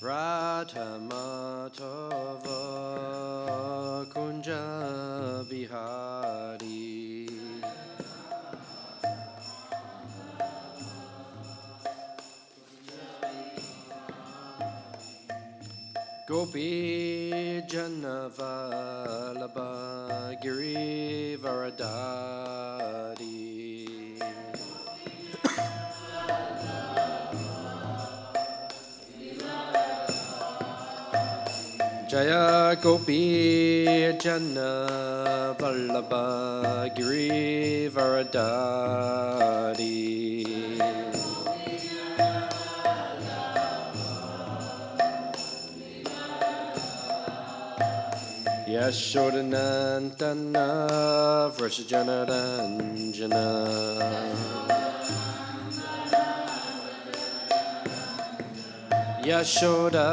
Radha Madhava Kunja Bihari Gopi Janavalabha Giri Varadari Jaya Gopi Jana Vallabha Giri Varadari Yashodanandana Vrashajana Ranjana Yashoda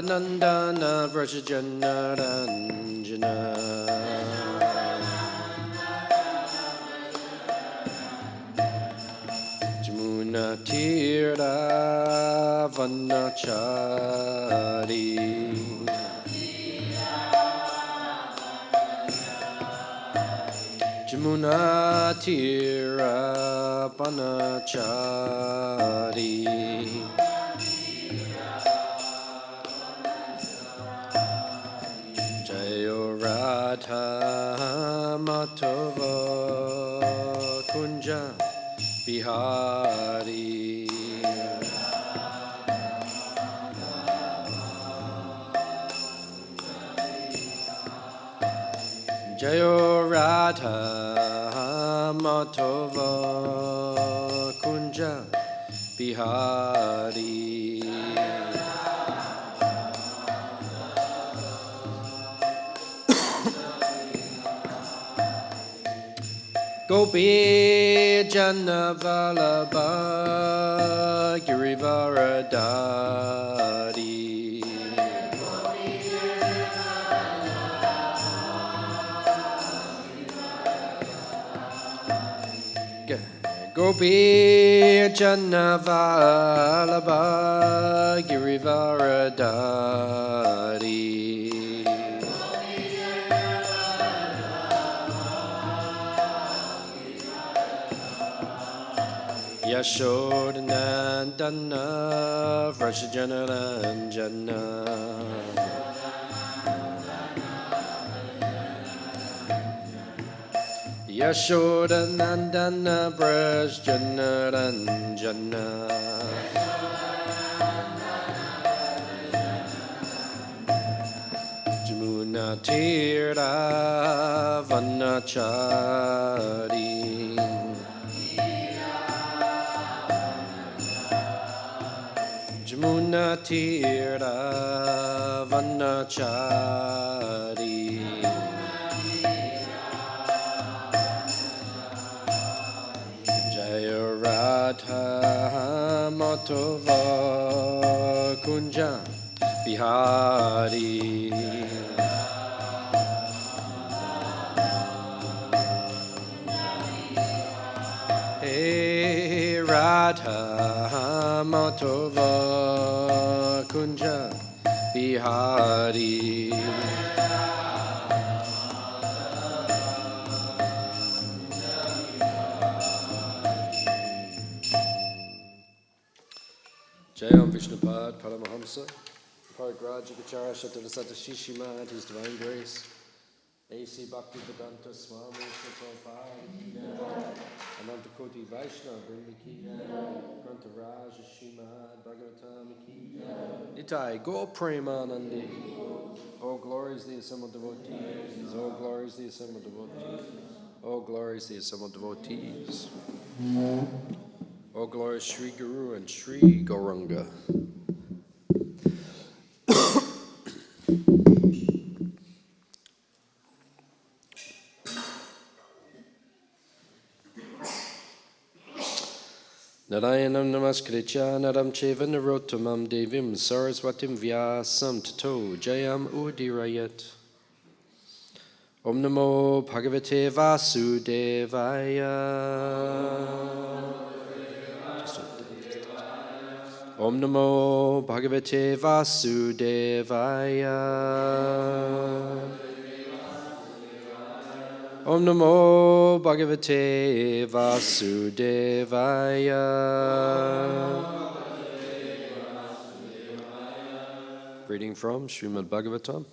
Nandana Vrashajana Ranjana Jamuna Tira Vanachari Jamuna Tira Vanachari Radha Madhava Kunja Bihari Jayo Radha Madhava Kunja Bihari Gopi Janavalabha Girivaradari Gopi Janavalabha Girivaradari Yashodanandana Vrashajana Ranjana Yashodanandana Vrashajana Ranjana Jamuna Tira Vanachari Jamuna Tira Vanachari Jaya Radha Madhava Kunja Bihari Hey Radha Madhava Kunja Bihari Jayam Vishnupad Paramahamsa Parigrajagacharya Shatadasata Shishimad His Divine Grace A.C. Bhaktivedanta Swami Prabhupada Anantakoti Vaishnava Brindaki Grantaraj Śrīmad Bhāgavatam Nitai Gaur Premanandi. All glories the assembled devotees. All glories the assembled devotees. All glories the assembled devotees. All glories Sri Guru and Sri Gauranga. Narayanam namaskritya naram cheva narottamam devim saraswatim vyasam tato jayam udirayat. Om namo bhagavate vasudevaya. Om Namo Bhagavate Vasudevaya. Om Namo Bhagavate Vasudevaya. Reading from Śrīmad Bhāgavatam,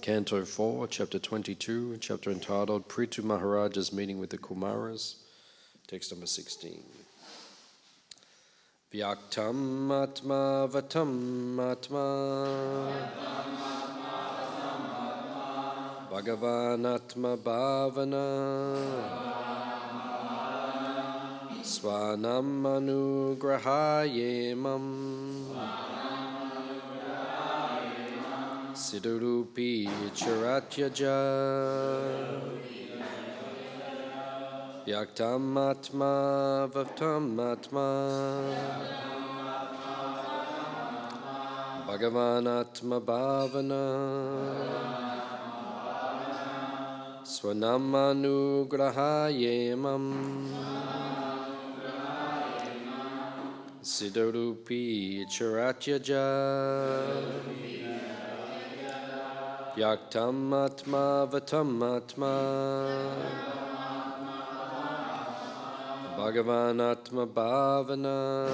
Canto 4, Chapter 22, chapter entitled Prithu Maharaja's Meeting with the Kumaras, text number 16. Vyaktam atma vatam atma Bhagavan atma bhavana Swanam anugrahayemam Siddharupi charatyaja Yaktam atma vatam atma Bhagavan atma bhavana Swanam anugrahayemam Siddharupi charatyaja Yaktam atma vatam atma Bhagavan atma bhavana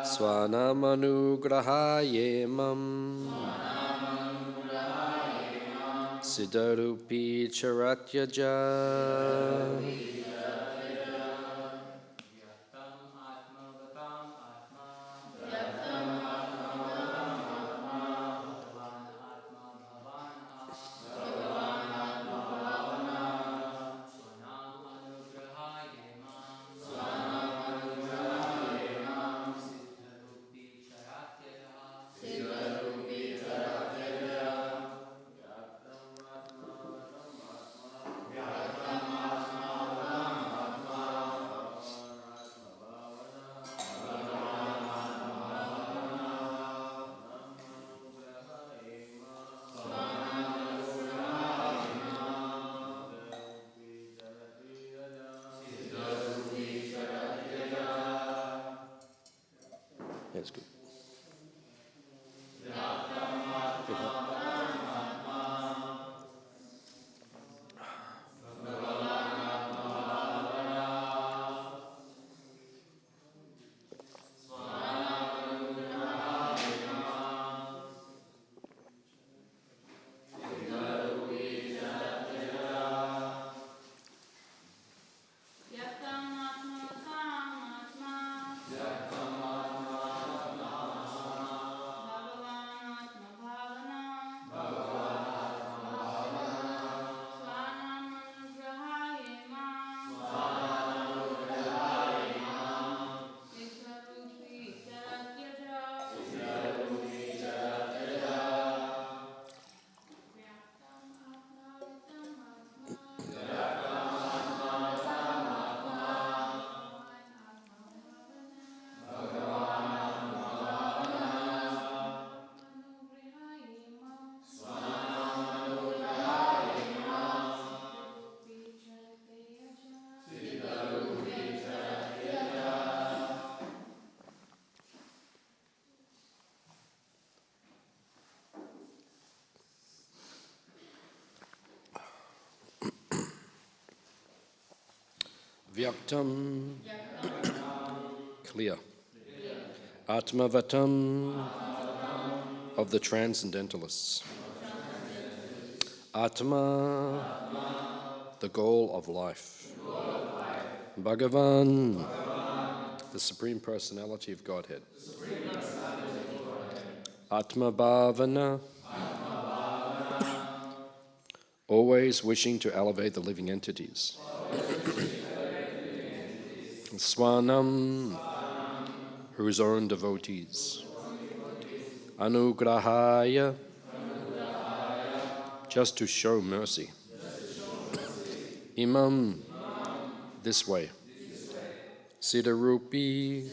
Swanam anugrahayemam Siddharupi charatyaja That's good. Vyaktam, clear. Atmavatam, of the Transcendentalists. Atma, the goal of life. Bhagavan, the Supreme Personality of Godhead. Atma Bhavana, always wishing to elevate the living entities. Swanam, whose own devotees. Anugrahaya, just to show mercy. Imam, this way. Siddharupi,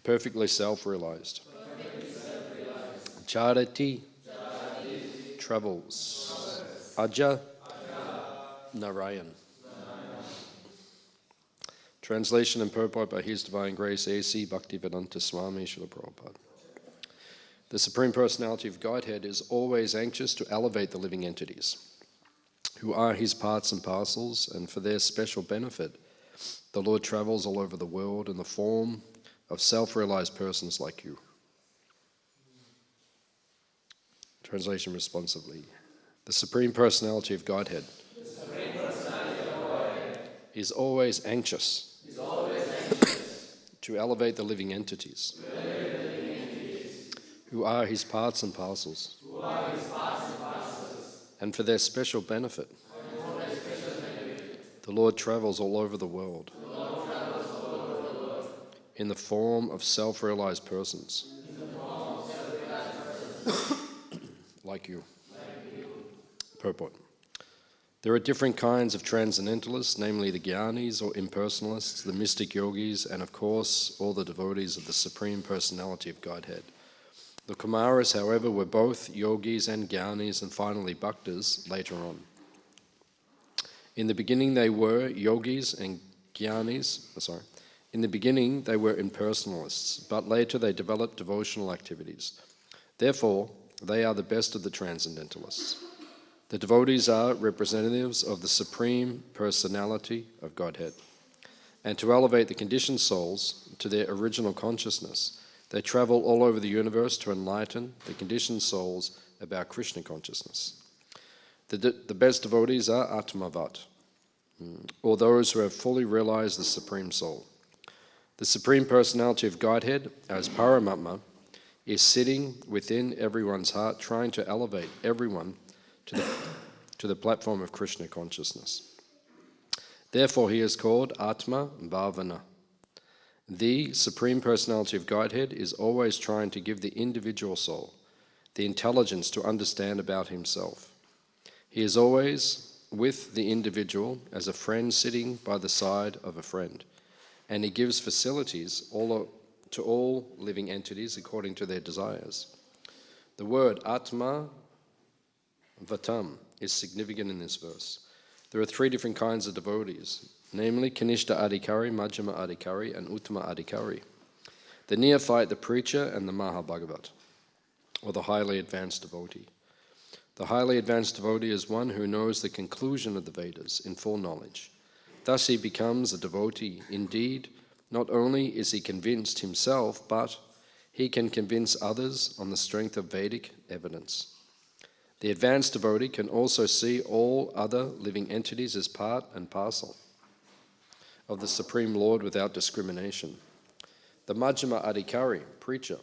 perfectly self-realized. Charati, travels. Aja, Narayan. Translation and purport by His Divine Grace A.C. Bhaktivedanta Swami Srila Prabhupada. The Supreme Personality of Godhead is always anxious to elevate the living entities, who are His parts and parcels, and for their special benefit, the Lord travels all over the world in the form of self-realized persons like you. Translation responsively. The Supreme Personality of Godhead is always anxious to elevate the living entities, who are His parts and parcels, and for their special benefit, the Lord travels all over the world in the form of self-realized persons like you. Purport. There are different kinds of transcendentalists, namely the Jnanis or impersonalists, the mystic yogis, and of course all the devotees of the Supreme Personality of Godhead. The Kumaras, however, were both yogis and Jnanis and finally bhaktas later on. In the beginning they were yogis and Jnanis, in the beginning they were impersonalists, but later they developed devotional activities. Therefore, they are the best of the transcendentalists. The devotees are representatives of the Supreme Personality of Godhead. And to elevate the conditioned souls to their original consciousness, they travel all over the universe to enlighten the conditioned souls about Krishna consciousness. The best devotees are Atmavat, or those who have fully realized the Supreme Soul. The Supreme Personality of Godhead, as Paramatma, is sitting within everyone's heart, trying to elevate everyone to the platform of Krishna consciousness. Therefore, he is called Atma Bhavana. The Supreme Personality of Godhead is always trying to give the individual soul the intelligence to understand about himself. He is always with the individual as a friend sitting by the side of a friend, and he gives facilities to all living entities according to their desires. The word Atma Vatam is significant in this verse. There are three different kinds of devotees, namely Kanishta Adhikari, Majjhima Adhikari, and Uttama Adhikari. The neophyte, the preacher, and the Mahabhagavat, or the highly advanced devotee. The highly advanced devotee is one who knows the conclusion of the Vedas in full knowledge. Thus he becomes a devotee. Indeed, not only is he convinced himself, but he can convince others on the strength of Vedic evidence. The advanced devotee can also see all other living entities as part and parcel of the Supreme Lord without discrimination. The Majjhima Adhikari, preacher,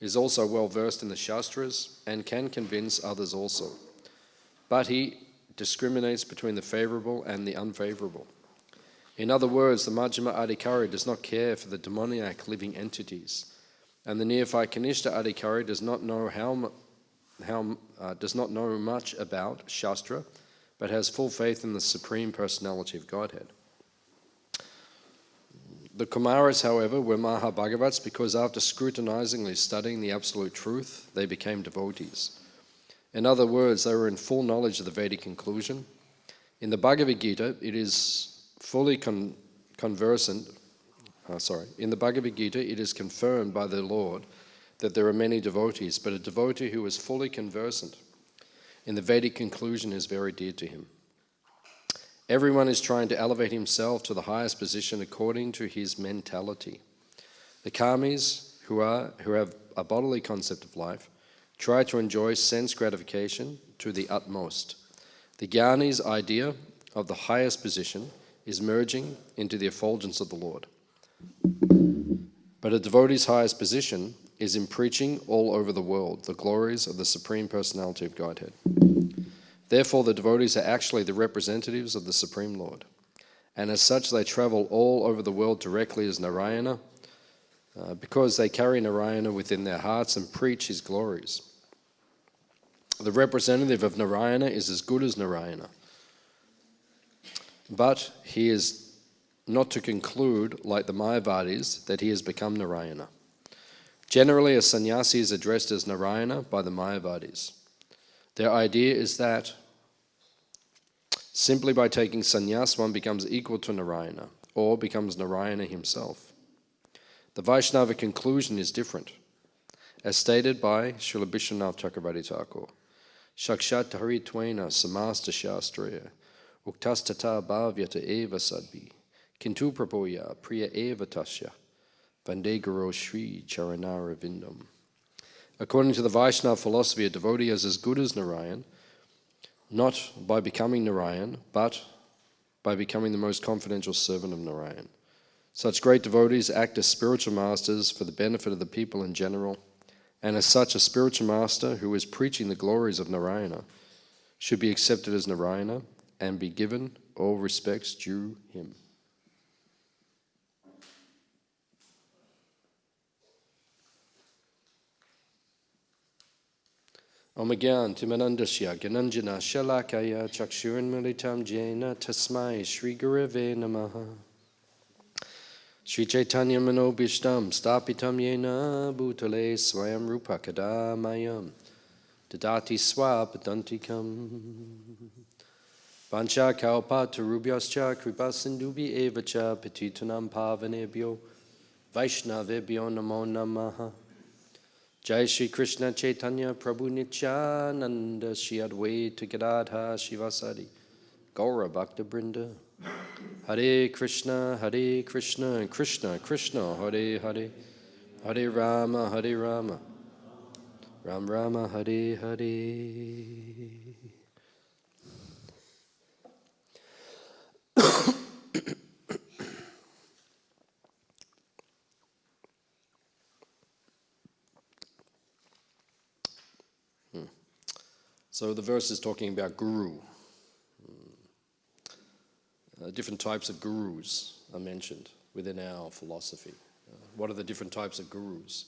is also well versed in the Shastras and can convince others also. But he discriminates between the favorable and the unfavorable. In other words, the Majjhima Adhikari does not care for the demoniac living entities, and the neophyte Kanishta Adhikari does not know much about Shastra, but has full faith in the Supreme Personality of Godhead. The Kumaras, however, were Mahabhagavats because after scrutinizingly studying the Absolute Truth, they became devotees. In other words, they were in full knowledge of the Vedic conclusion. In the Bhagavad Gita, it is fully conversant. In the Bhagavad Gita, it is confirmed by the Lord that there are many devotees, but a devotee who is fully conversant in the Vedic conclusion is very dear to him. Everyone is trying to elevate himself to the highest position according to his mentality. The karmis, who have a bodily concept of life, try to enjoy sense gratification to the utmost. The Jnani's idea of the highest position is merging into the effulgence of the Lord. But a devotee's highest position is in preaching all over the world the glories of the Supreme Personality of Godhead. Therefore, the devotees are actually the representatives of the Supreme Lord. And as such, they travel all over the world directly as Narayana, because they carry Narayana within their hearts and preach his glories. The representative of Narayana is as good as Narayana, but he is not to conclude, like the Mayavadis, that he has become Narayana. Generally, a sannyasi is addressed as Narayana by the Mayavadis. Their idea is that simply by taking sannyas, one becomes equal to Narayana, or becomes Narayana himself. The Vaishnava conclusion is different. As stated by Srila Vishwanath Chakravarti Thakur, Shakshat Haritwena Samasta Shastraya Uktastata Bhavyata Eva Sadbi Kintu Prabhoya Priya Eva Tasya Vande Guru Shri Charanara Vindam. According to the Vaishnava philosophy, a devotee is as good as Narayan, not by becoming Narayan, but by becoming the most confidential servant of Narayan. Such great devotees act as spiritual masters for the benefit of the people in general, and as such, a spiritual master who is preaching the glories of Narayana should be accepted as Narayana and be given all respects due him. Om Gyan Timanandasya Gyananjana Shalakaya Chakshuran Militam Jena Tasmai Shri Gurave Namaha Shri Chaitanya Manobishtam Stapitam Yena Bhutale Swayam Rupa Kadamayam Dadati Swapadantikam Vancha Kalpa Tarubhyascha Kripa Sindhubi Evacha Petitunam Pavanebhyo Vaishnavebhyo Namo Namaha Jai Shri Krishna Chaitanya Prabhu Nityananda Shri Advaita Gadadha Shivasadi Gaura Bhakta Brinda Hare Krishna Krishna Krishna Hare Hare Hare Rama Ram Rama Hare Hare. So the verse is talking about guru. Different types of gurus are mentioned within our philosophy. What are the different types of gurus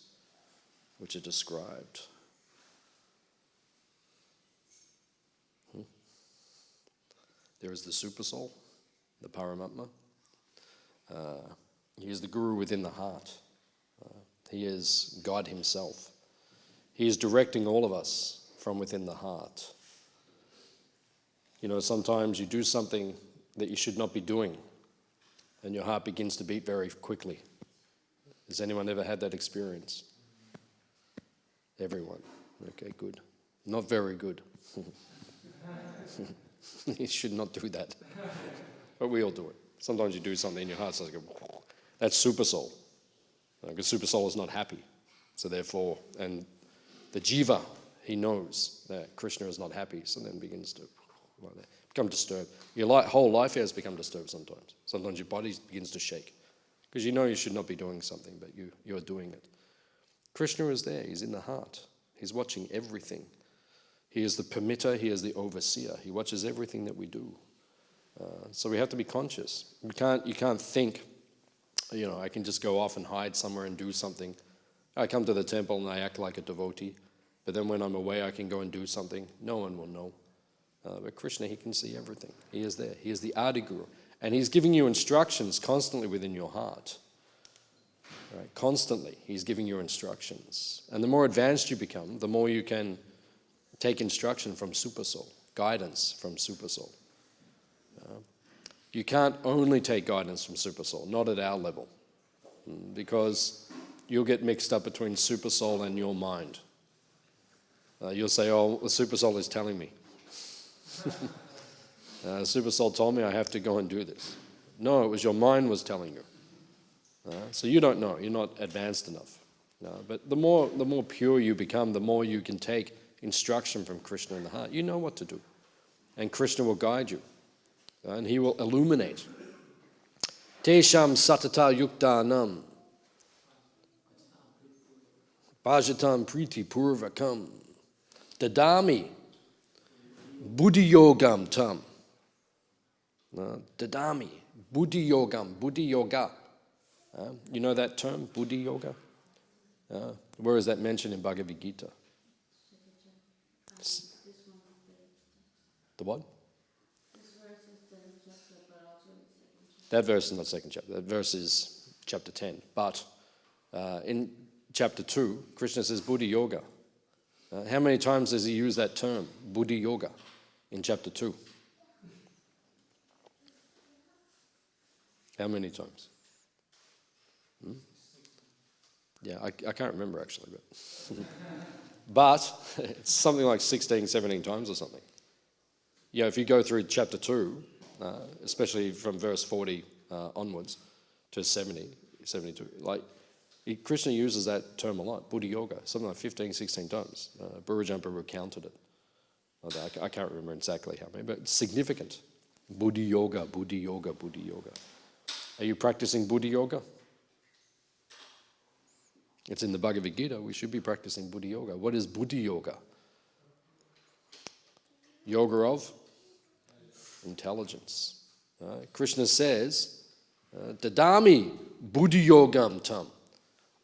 which are described? There is the Supersoul, the Paramatma. He is the guru within the heart. He is God himself. He is directing all of us from within the heart. You know, sometimes you do something that you should not be doing, and your heart begins to beat very quickly. Has anyone ever had that experience? Everyone. Okay, good. Not very good. You should not do that. But we all do it. Sometimes you do something and your heart starts to go, that's super soul. Because super soul is not happy. So therefore, and the jiva, he knows that Krishna is not happy, so then begins to become disturbed. Your whole life has become disturbed sometimes. Sometimes your body begins to shake. Because you know you should not be doing something, but you're doing it. Krishna is there, he's in the heart. He's watching everything. He is the permitter, he is the overseer. He watches everything that we do. So we have to be conscious. You can't think, you know, I can just go off and hide somewhere and do something. I come to the temple and I act like a devotee. But then when I'm away, I can go and do something. No one will know. But Krishna, he can see everything. He is there. He is the Adi Guru. And he's giving you instructions constantly within your heart. Right? Constantly, he's giving you instructions. And the more advanced you become, the more you can take instruction from Super Soul, guidance from Super Soul. You can't only take guidance from Super Soul, not at our level. Because you'll get mixed up between Super Soul and your mind. You'll say, oh, the Super Soul is telling me. Super Soul told me I have to go and do this. No, it was your mind was telling you. So you don't know. You're not advanced enough. But the more pure you become, the more you can take instruction from Krishna in the heart. You know what to do. And Krishna will guide you. And he will illuminate. Tesham satata yuktanam bhajatam priti purvakam dadami buddhi yogam tam. Dadami buddhi yogam, buddhi yoga. You know that term, buddhi yoga? Where is that mentioned in Bhagavad Gita? The what? That verse is not second chapter. That verse is chapter 10. But in chapter 2, Krishna says buddhi yoga. How many times does he use that term, buddhi yoga, in chapter 2? How many times? Yeah, I can't remember actually, but it's something like 16, 17 times or something. Yeah, if you go through chapter 2, especially from verse 40 onwards to 70, 72, like Krishna uses that term a lot, Buddha Yoga, something like 15, 16 times. Burajampa recounted it. I can't remember exactly how many, but it's significant. Buddha Yoga, Buddha Yoga, Buddha Yoga. Are you practicing Buddha Yoga? It's in the Bhagavad Gita. We should be practicing Buddha Yoga. What is Buddha Yoga? Yoga of intelligence. Krishna says, Dadami Buddha Yogam tam.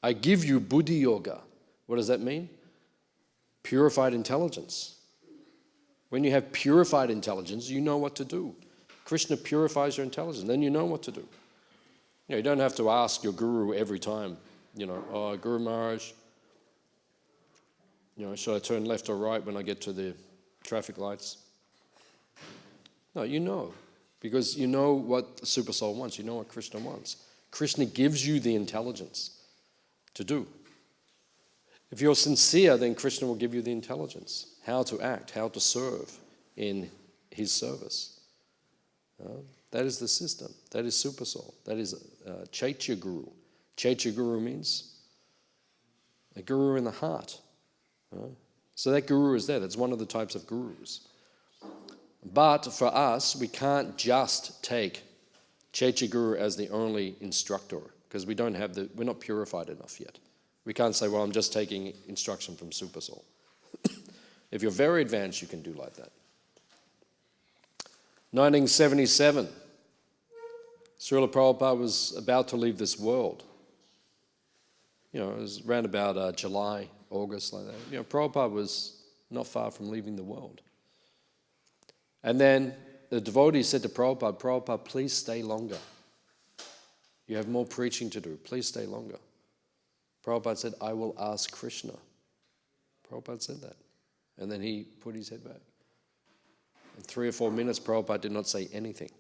I give you Buddha Yoga. What does that mean? Purified intelligence. When you have purified intelligence, you know what to do. Krishna purifies your intelligence, then you know what to do. You don't have to ask your guru every time, oh, Guru Maharaj, should I turn left or right when I get to the traffic lights? No, you know, because you know what the Super Soul wants, you know what Krishna wants. Krishna gives you the intelligence to do. If you're sincere, then Krishna will give you the intelligence, how to act, how to serve in his service. That is the system. That is Super Soul. That is Chaitya Guru. Chaitya Guru means a guru in the heart. So that guru is there. That's one of the types of gurus. But for us, we can't just take Chaitya Guru as the only instructor because we're not purified enough yet. We can't say, well, I'm just taking instruction from Super Soul. If you're very advanced, you can do like that. 1977, Srila Prabhupada was about to leave this world. It was around about July, August, like that. Prabhupada was not far from leaving the world. And then the devotee said to Prabhupada, Prabhupada, please stay longer. You have more preaching to do. Please stay longer. Prabhupada said, I will ask Krishna. Prabhupada said that. And then he put his head back. In 3 or 4 minutes, Prabhupada did not say anything.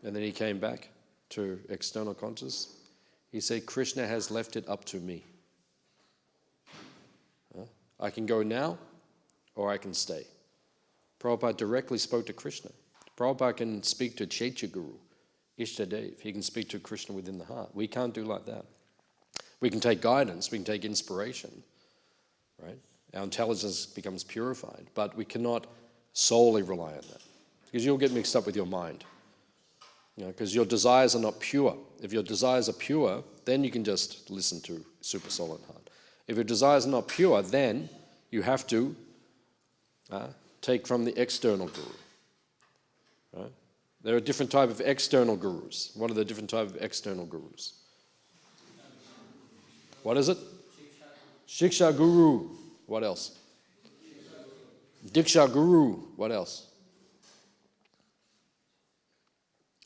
And then he came back to external consciousness. He said, Krishna has left it up to me. I can go now or I can stay. Prabhupada directly spoke to Krishna. Prabhupada can speak to Chaitya Guru, Ishtadev. He can speak to Krishna within the heart. We can't do like that. We can take guidance, we can take inspiration, right? Our intelligence becomes purified, but we cannot solely rely on that because you'll get mixed up with your mind. Because your desires are not pure. If your desires are pure, then you can just listen to Super Soul and Heart. If your desires are not pure, then you have to take from the external guru. Right? There are different types of external gurus. What are the different types of external gurus? What is it? Shiksha Guru. What else? Diksha Guru. What else?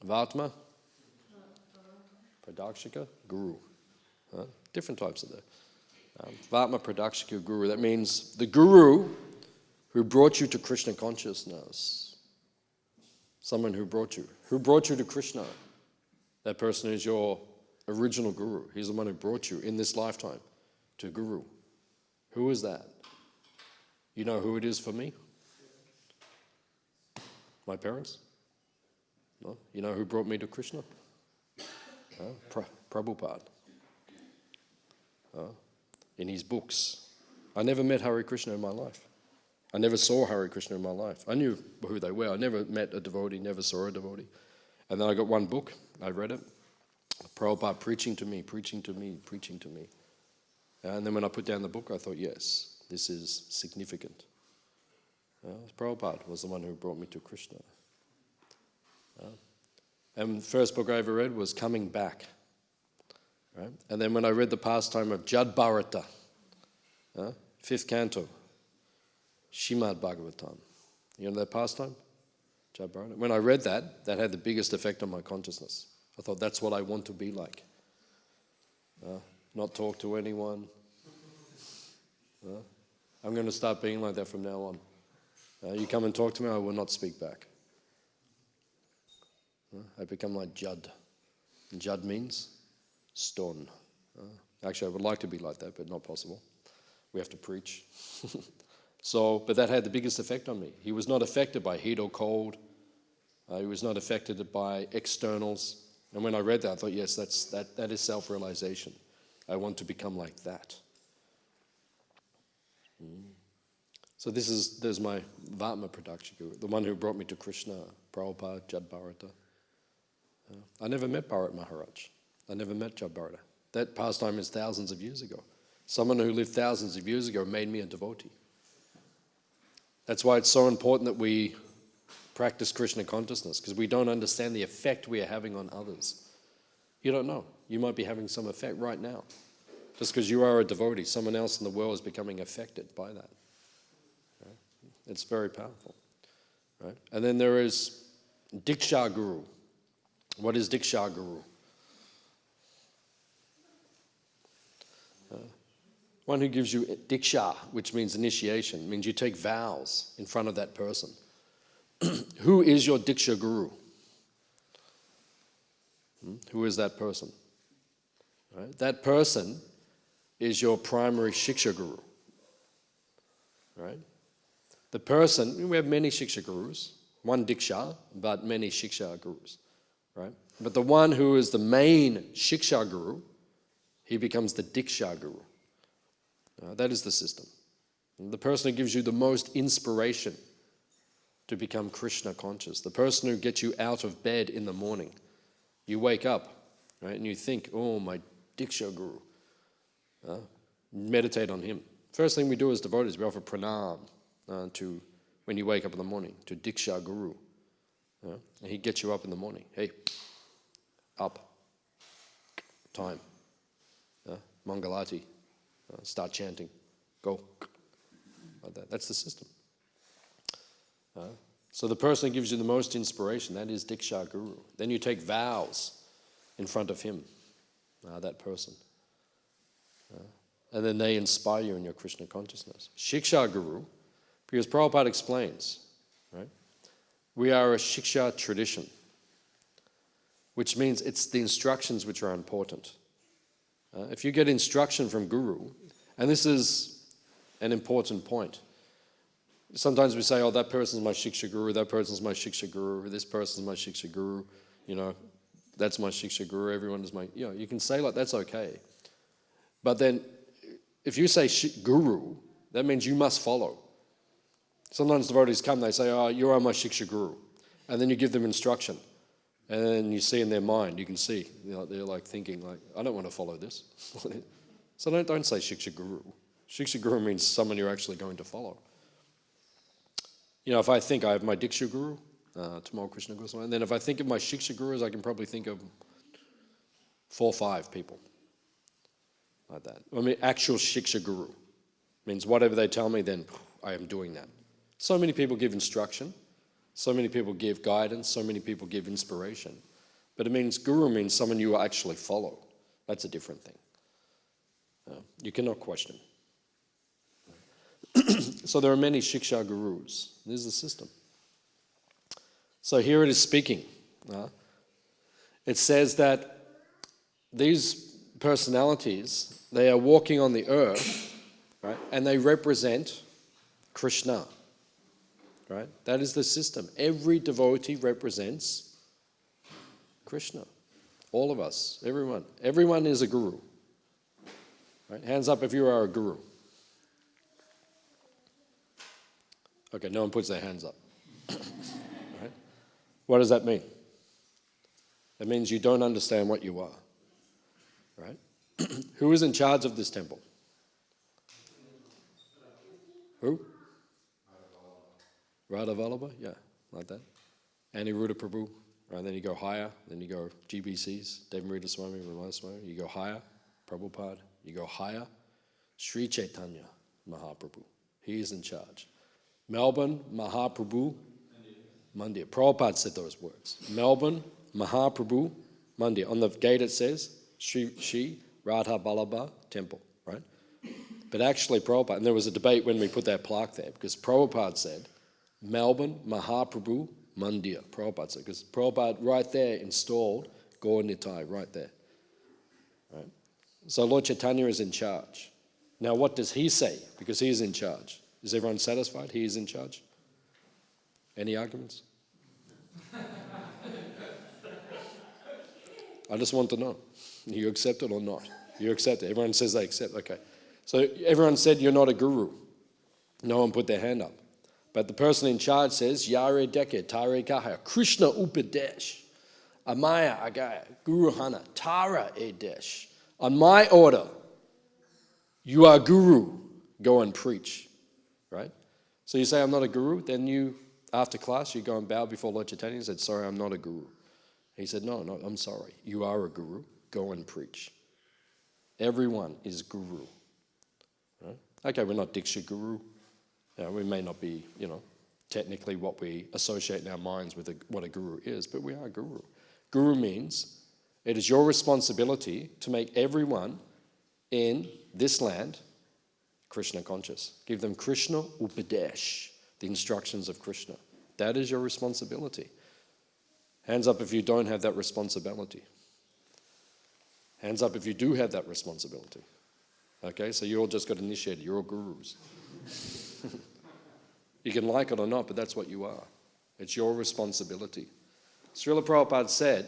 Vatma? Pradakshika Guru. Different types of that. Vatma Pradakshika Guru. That means the Guru who brought you to Krishna consciousness. Someone who brought you. Who brought you to Krishna? That person is your original Guru. He's the one who brought you in this lifetime to Guru. Who is that? You know who it is for me? My parents? No? You know who brought me to Krishna? Prabhupada. In his books. I never met Hare Krishna in my life. I never saw Hare Krishna in my life. I knew who they were. I never met a devotee, never saw a devotee. And then I got one book. I read it. Prabhupada preaching to me, preaching to me, preaching to me. And then when I put down the book, I thought, yes, this is significant. Prabhupada was the one who brought me to Krishna. And the first book I ever read was Coming Back. Right? And then when I read the pastime of Jad Bharata, 5th canto, Śrīmad Bhāgavatam. You know that pastime? Jad Bharata. When I read that, that had the biggest effect on my consciousness. I thought, that's what I want to be like. Not talk to anyone. I'm going to start being like that from now on. You come and talk to me, I will not speak back. I become like Judd. And Jad means stone. Actually, I would like to be like that, but not possible. We have to preach. But that had the biggest effect on me. He was not affected by heat or cold. He was not affected by externals. And when I read that, I thought, yes, that is self-realization. I want to become like that. So there's my Vatma Pratyaksha Guru, the one who brought me to Krishna, Prabhupada, Jad Bharata. I never met Bharat Maharaj. I never met Jad Bharata. That pastime is thousands of years ago. Someone who lived thousands of years ago made me a devotee. That's why it's so important that we practice Krishna consciousness, because we don't understand the effect we are having on others. You don't know. You might be having some effect right now. Just because you are a devotee, someone else in the world is becoming affected by that. Right? It's very powerful. Right? And then there is Diksha Guru. What is Diksha Guru? One who gives you Diksha, which means initiation, means you take vows in front of that person. Who is your Diksha Guru? Who is that person? Right? That person is your primary Shiksha Guru. Right? The person, we have many Shiksha Gurus, one Diksha, but many Shiksha Gurus. Right? But the one who is the main Shiksha Guru, he becomes the Diksha Guru. That is the system. And the person who gives you the most inspiration to become Krishna conscious, the person who gets you out of bed in the morning. You wake up, right, and you think, oh, my Diksha Guru. Meditate on him. First thing we do as devotees, we offer pranam to, when you wake up in the morning, to Diksha Guru. And he gets you up in the morning. Hey, up. Time. Mangalati. Start chanting. Go. Like that. That's the system. So the person who gives you the most inspiration, that is Diksha Guru. Then you take vows in front of him, that person. And then they inspire you in your Krishna consciousness. Shiksha Guru, because Prabhupada explains, right? We are a Shiksha tradition, which means it's the instructions which are important. If you get instruction from Guru, and this is an important point. Sometimes we say, oh, that person's my Shiksha Guru, that person's my Shiksha Guru, this person's my Shiksha Guru, that's my Shiksha Guru, everyone is my, you can say like that's okay. But then, if you say Guru, that means you must follow. Sometimes devotees come, they say, oh, you are my Shiksha Guru. And then you give them instruction. And then you see in their mind, you can see, they're like thinking, like, I don't want to follow this. So don't say Shiksha Guru. Shiksha Guru means someone you're actually going to follow. If I think I have my Diksha Guru, tomorrow Krishna Goswami, and then if I think of my Shiksha Gurus, I can probably think of 4 or 5 people like that. I mean, actual Shiksha Guru means whatever they tell me, then I am doing that. So many people give instruction. So many people give guidance, so many people give inspiration. But it means Guru means someone you will actually follow. That's a different thing. You cannot question. So there are many Shiksha Gurus. This is the system. So here it is speaking. It says that these personalities, they are walking on the earth, right? And they represent Krishna. Right? That is the system. Every devotee represents Krishna. All of us, everyone. Everyone is a guru. Right? Hands up if you are a guru. Okay, no one puts their hands up. Right? What does that mean? That means you don't understand what you are. Right? Who is in charge of this temple? Who? Radha Vallabha, yeah, like that. Aniruddha Prabhu, right? Then you go higher, then you go GBCs, Devamarita Swami, Ramana Swami, you go higher, Prabhupada, you go higher, Sri Chaitanya Mahaprabhu, he is in charge. Melbourne, Mahaprabhu, Mandir. Prabhupada said those words. Melbourne, Mahaprabhu, Mandir. On the gate it says, Sri Radha Vallabha Temple, right? But actually Prabhupada, and there was a debate when we put that plaque there, because Prabhupada said, Melbourne, Mahaprabhu, Mandir. Prabhupada said, because Prabhupada right there installed Gaur Nitai, right there. Right? So Lord Chaitanya is in charge. Now what does he say? Because he is in charge. Is everyone satisfied? He is in charge? Any arguments? I just want to know. You accept it or not? You accept it. Everyone says they accept. Okay. So everyone said you're not a guru. No one put their hand up. But the person in charge says, Yare Deke, Tare Kaha, Krishna Upadesh, Amaya Agaya, Guru Hana, Tara Edesh. On my order, you are guru. Go and preach. Right? So you say, I'm not a guru. Then you, after class, you go and bow before Lord Chaitanya and said, sorry, I'm not a guru. He said, no, I'm sorry. You are a guru. Go and preach. Everyone is guru. Right? Okay, we're not Diksha guru. We may not be, technically what we associate in our minds with what a guru is, but we are a guru. Guru means it is your responsibility to make everyone in this land Krishna conscious. Give them Krishna Upadesh, the instructions of Krishna. That is your responsibility. Hands up if you don't have that responsibility. Hands up if you do have that responsibility. Okay, so you all just got initiated. You're all gurus. You can like it or not, but that's what you are. It's your responsibility. Srila Prabhupada said,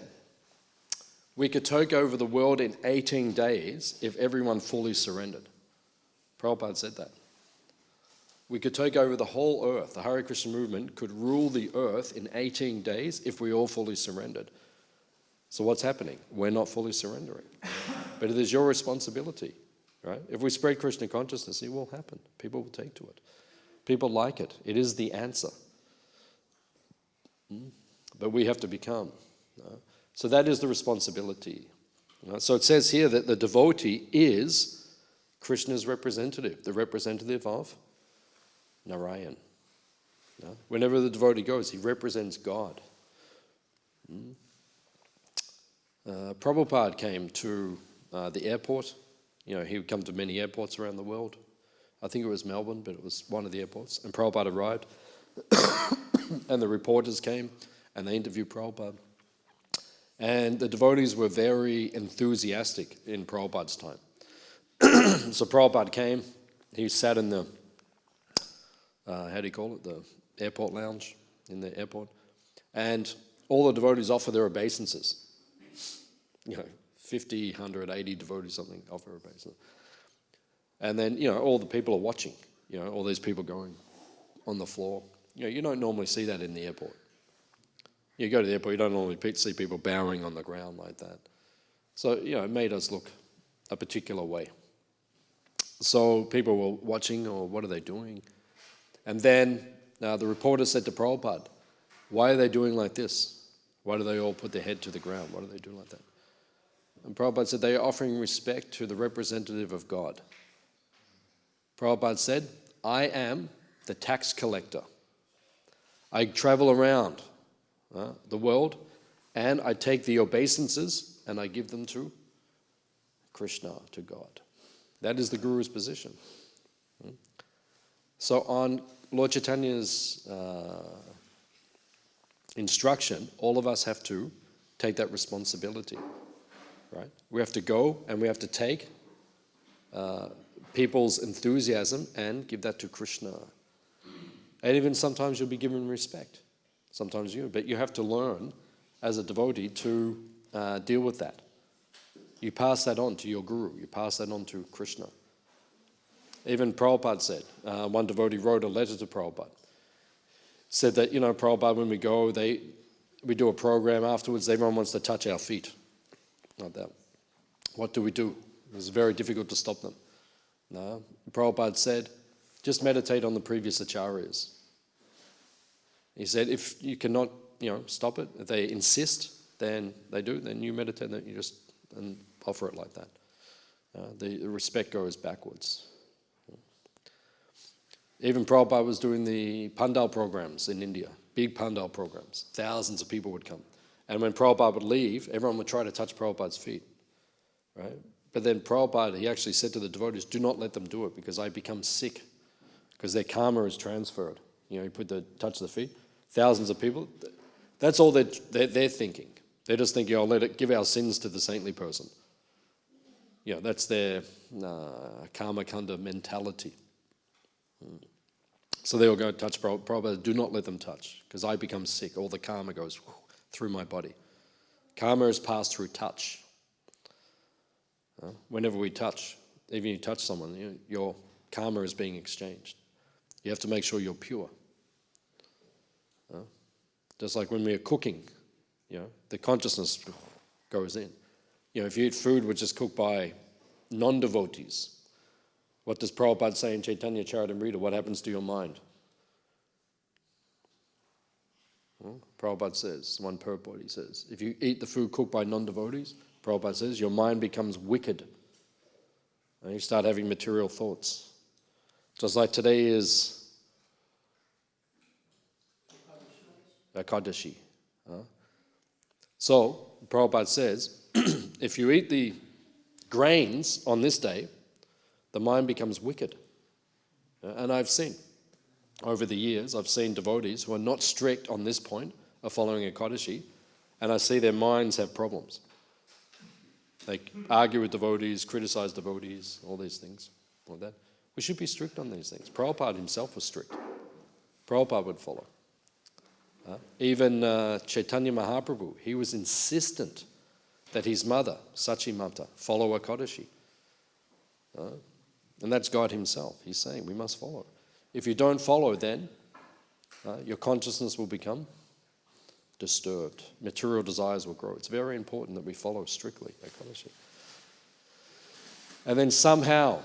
we could take over the world in 18 days if everyone fully surrendered. Prabhupada said that. We could take over the whole earth. The Hare Krishna movement could rule the earth in 18 days if we all fully surrendered. So what's happening? We're not fully surrendering. But it is your responsibility, right? If we spread Krishna consciousness, it will happen. People will take to it. People like it. It is the answer. But we have to become. So that is the responsibility. So it says here that the devotee is Krishna's representative, the representative of Narayan. Whenever the devotee goes, he represents God. Prabhupada came to the airport. He would come to many airports around the world. I think it was Melbourne, but it was one of the airports. And Prabhupada arrived. And the reporters came and they interviewed Prabhupada. And the devotees were very enthusiastic in Prabhupada's time. So Prabhupada came. He sat in the, the airport lounge in the airport. And all the devotees offer their obeisances. 50, 100, 80 devotees, something, offer obeisance. And then, all the people are watching, all these people going on the floor. You don't normally see that in the airport. You go to the airport, you don't normally see people bowing on the ground like that. So, it made us look a particular way. So people were watching, or what are they doing? And then the reporter said to Prabhupada, why are they doing like this? Why do they all put their head to the ground? Why do they do like that? And Prabhupada said, they are offering respect to the representative of God. Prabhupada said, I am the tax collector. I travel around the world and I take the obeisances and I give them to Krishna, to God. That is the Guru's position. So on Lord Chaitanya's instruction, all of us have to take that responsibility. Right? We have to go and we have to take people's enthusiasm and give that to Krishna. And even sometimes you'll be given respect. Sometimes but you have to learn as a devotee to deal with that. You pass that on to your guru. You pass that on to Krishna. Even Prabhupada said, one devotee wrote a letter to Prabhupada. Said that, Prabhupada, when we go, we do a program afterwards, everyone wants to touch our feet. Like that. What do we do? It was very difficult to stop them. No. Prabhupada said, just meditate on the previous acharyas. He said, if you cannot, stop it, if they insist, then they do, then you meditate, then you just and offer it like that. The respect goes backwards. Even Prabhupada was doing the Pandal programs in India, big Pandal programs. Thousands of people would come. And when Prabhupada would leave, everyone would try to touch Prabhupada's feet. Right? But then Prabhupada, he actually said to the devotees, do not let them do it because I become sick. Because their karma is transferred. You touch the feet. Thousands of people. That's all they're thinking. They're just thinking, oh, give our sins to the saintly person. That's their karma kanda mentality. So they'll go touch Prabhupada. Do not let them touch, because I become sick. All the karma goes through my body. Karma is passed through touch. Whenever we touch, even you touch someone, your karma is being exchanged. You have to make sure you're pure. Just like when we're cooking, the consciousness goes in. If you eat food which is cooked by non-devotees, what does Prabhupada say in Chaitanya Charitamrita? What happens to your mind? Prabhupada says, one purport, he says, if you eat the food cooked by non-devotees, Prabhupada says, your mind becomes wicked. And you start having material thoughts. Just like today is Ekadashi. So, Prabhupada says, if you eat the grains on this day, the mind becomes wicked. And I've seen, over the years, I've seen devotees who are not strict on this point of following Ekadashi, and I see their minds have problems. They argue with devotees, criticize devotees, all these things like that. We should be strict on these things. Prabhupada himself was strict. Prabhupada would follow. Even Chaitanya Mahaprabhu, he was insistent that his mother, Sachimata, follow Ekadashi. And that's God himself. He's saying we must follow. If you don't follow, then your consciousness will become disturbed. Material desires will grow. It's very important that we follow strictly Ekadashi. And then somehow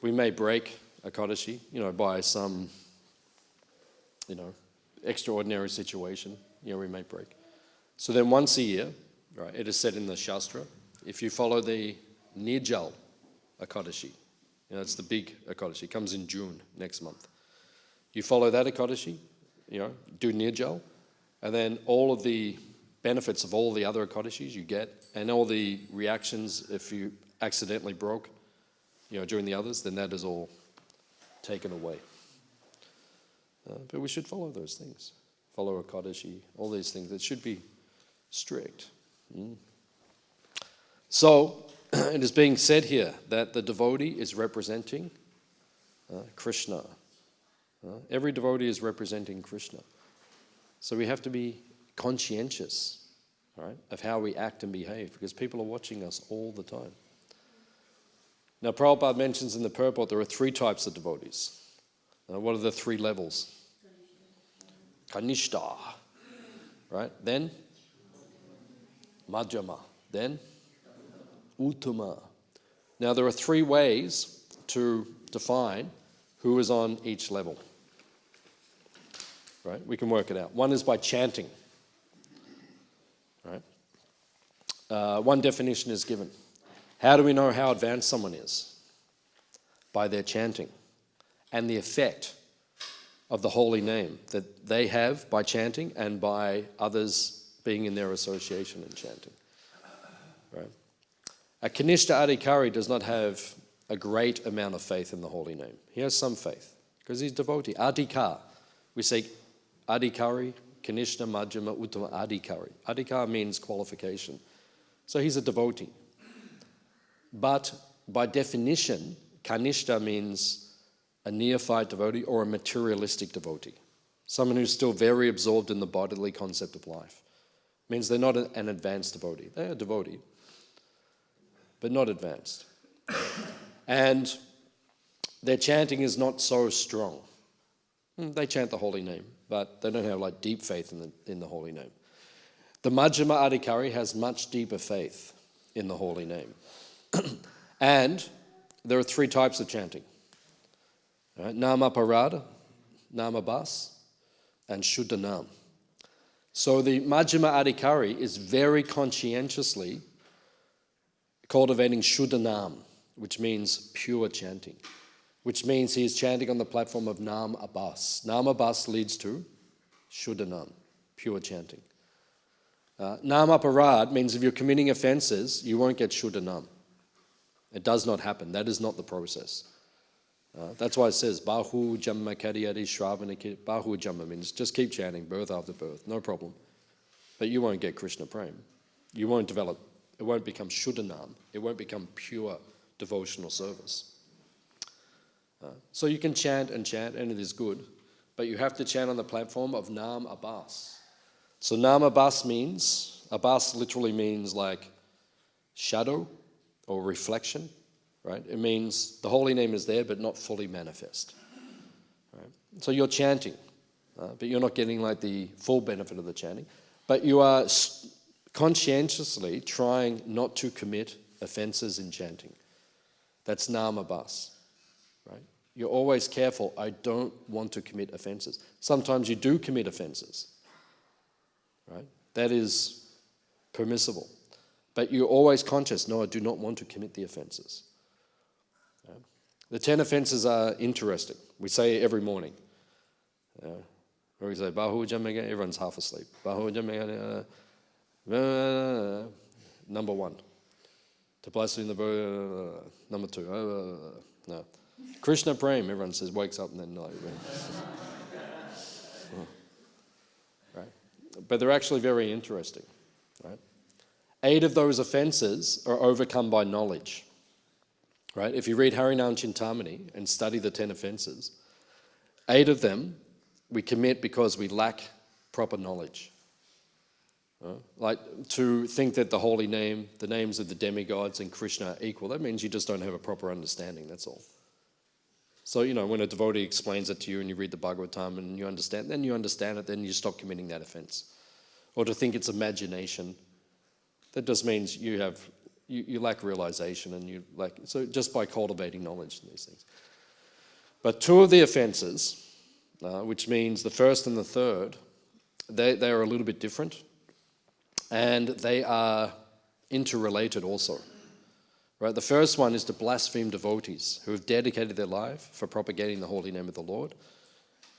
we may break Ekadashi, by some, extraordinary situation, we may break. So then once a year, right, it is said in the Shastra, if you follow the Nirjal Ekadashi, it's the big Ekadashi, it comes in June next month. You follow that Ekadashi, do Nirjal, and then all of the benefits of all the other Ekadashis you get, and all the reactions if you accidentally broke, during the others, then that is all taken away. But we should follow those things. Follow Ekadashi, all these things. It should be strict. So, it is being said here that the devotee is representing Krishna. Every devotee is representing Krishna. So we have to be conscientious, right, of how we act and behave, because people are watching us all the time. Now, Prabhupada mentions in the purport there are 3 types of devotees. What are the 3 levels? Kanishta, right? Then Madhyama. Then Uttama. Now, there are 3 ways to define who is on each level. Right? We can work it out. One is by chanting. Right? One definition is given. How do we know how advanced someone is? By their chanting and the effect of the holy name that they have by chanting and by others being in their association in chanting. Right? A Kanishta Adhikari does not have a great amount of faith in the holy name. He has some faith because he's devotee. Adhikar. We say Adhikari, Kanishta, Madhyama, Uttama, Adhikari. Adhikar means qualification. So he's a devotee. But by definition, Kanishta means a neophyte devotee or a materialistic devotee. Someone who's still very absorbed in the bodily concept of life. Means they're not an advanced devotee. They're a devotee, but not advanced. And their chanting is not so strong. They chant the holy name, but they don't have deep faith in the holy name. The Madhyama Adhikari has much deeper faith in the holy name. And there are 3 types of chanting. Right? Nama Parada, Nama Bas, and Shuddha Nam. So the Madhyama Adhikari is very conscientiously cultivating Shuddha Nam, which means pure chanting, which means he is chanting on the platform of Nam Abas. Nam Abas leads to Shuddha Nam, pure chanting. Nam Aparad means if you're committing offenses, you won't get Shuddha Nam. It does not happen. That is not the process. That's why it says, Bahu Jamma Kadiyadi Shravana. Bahu Jamma means just keep chanting birth after birth, no problem. But you won't get Krishna Prem. you won't develop, it won't become Shuddhanam, it won't become pure devotional service. So you can chant, and it is good, but you have to chant on the platform of Nam Abbas. So Nam Abbas means, Abbas literally means like shadow or reflection, right? It means the holy name is there but not fully manifest. Right? So you're chanting, but you're not getting like the full benefit of the chanting, but you are conscientiously trying not to commit offenses in chanting. That's Nam Abbas, right? You're always careful, I don't want to commit offenses. Sometimes you do commit offenses, right? That is permissible. But you're always conscious, no, I do not want to commit the offenses. Right? The 10 offenses are interesting. We say it every morning. Where we say, Bahu Jamega, everyone's half asleep. Bahu Jamega, number 1. To blaspheme the number 2. No. Krishna Prem, everyone says, wakes up and then no. Right? But they're actually very interesting. Right? 8 of those offenses are overcome by knowledge. Right? If you read Harinam Chintamani and study the 10 offenses, 8 of them we commit because we lack proper knowledge. Like to think that the holy name, the names of the demigods and Krishna are equal, that means you just don't have a proper understanding, that's all. So, when a devotee explains it to you and you read the Bhagavatam and you understand it, then you stop committing that offense. Or to think it's imagination, that just means you lack realization and so just by cultivating knowledge in these things. But 2 of the offenses, which means the first and the third, they are a little bit different. And they are interrelated also. Right? The first one is to blaspheme devotees who have dedicated their life for propagating the holy name of the Lord.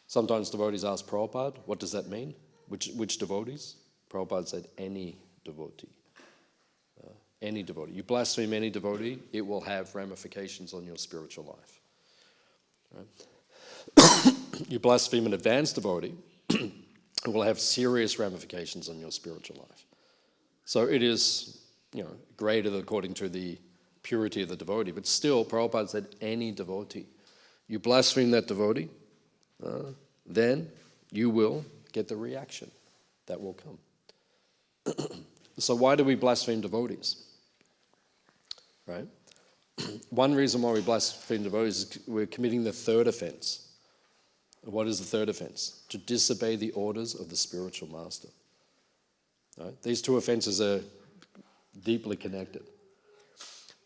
Sometimes devotees ask Prabhupada, what does that mean? Which devotees? Prabhupada said, any devotee. Any devotee. You blaspheme any devotee, it will have ramifications on your spiritual life. Right? You blaspheme an advanced devotee, it will have serious ramifications on your spiritual life. So it is, graded according to the purity of the devotee. But still, Prabhupada said, any devotee. You blaspheme that devotee, then you will get the reaction that will come. So why do we blaspheme devotees? Right? One reason why we blaspheme devotees is we're committing the 3rd offense. What is the 3rd offense? To disobey the orders of the spiritual master. Right? These 2 offenses are deeply connected.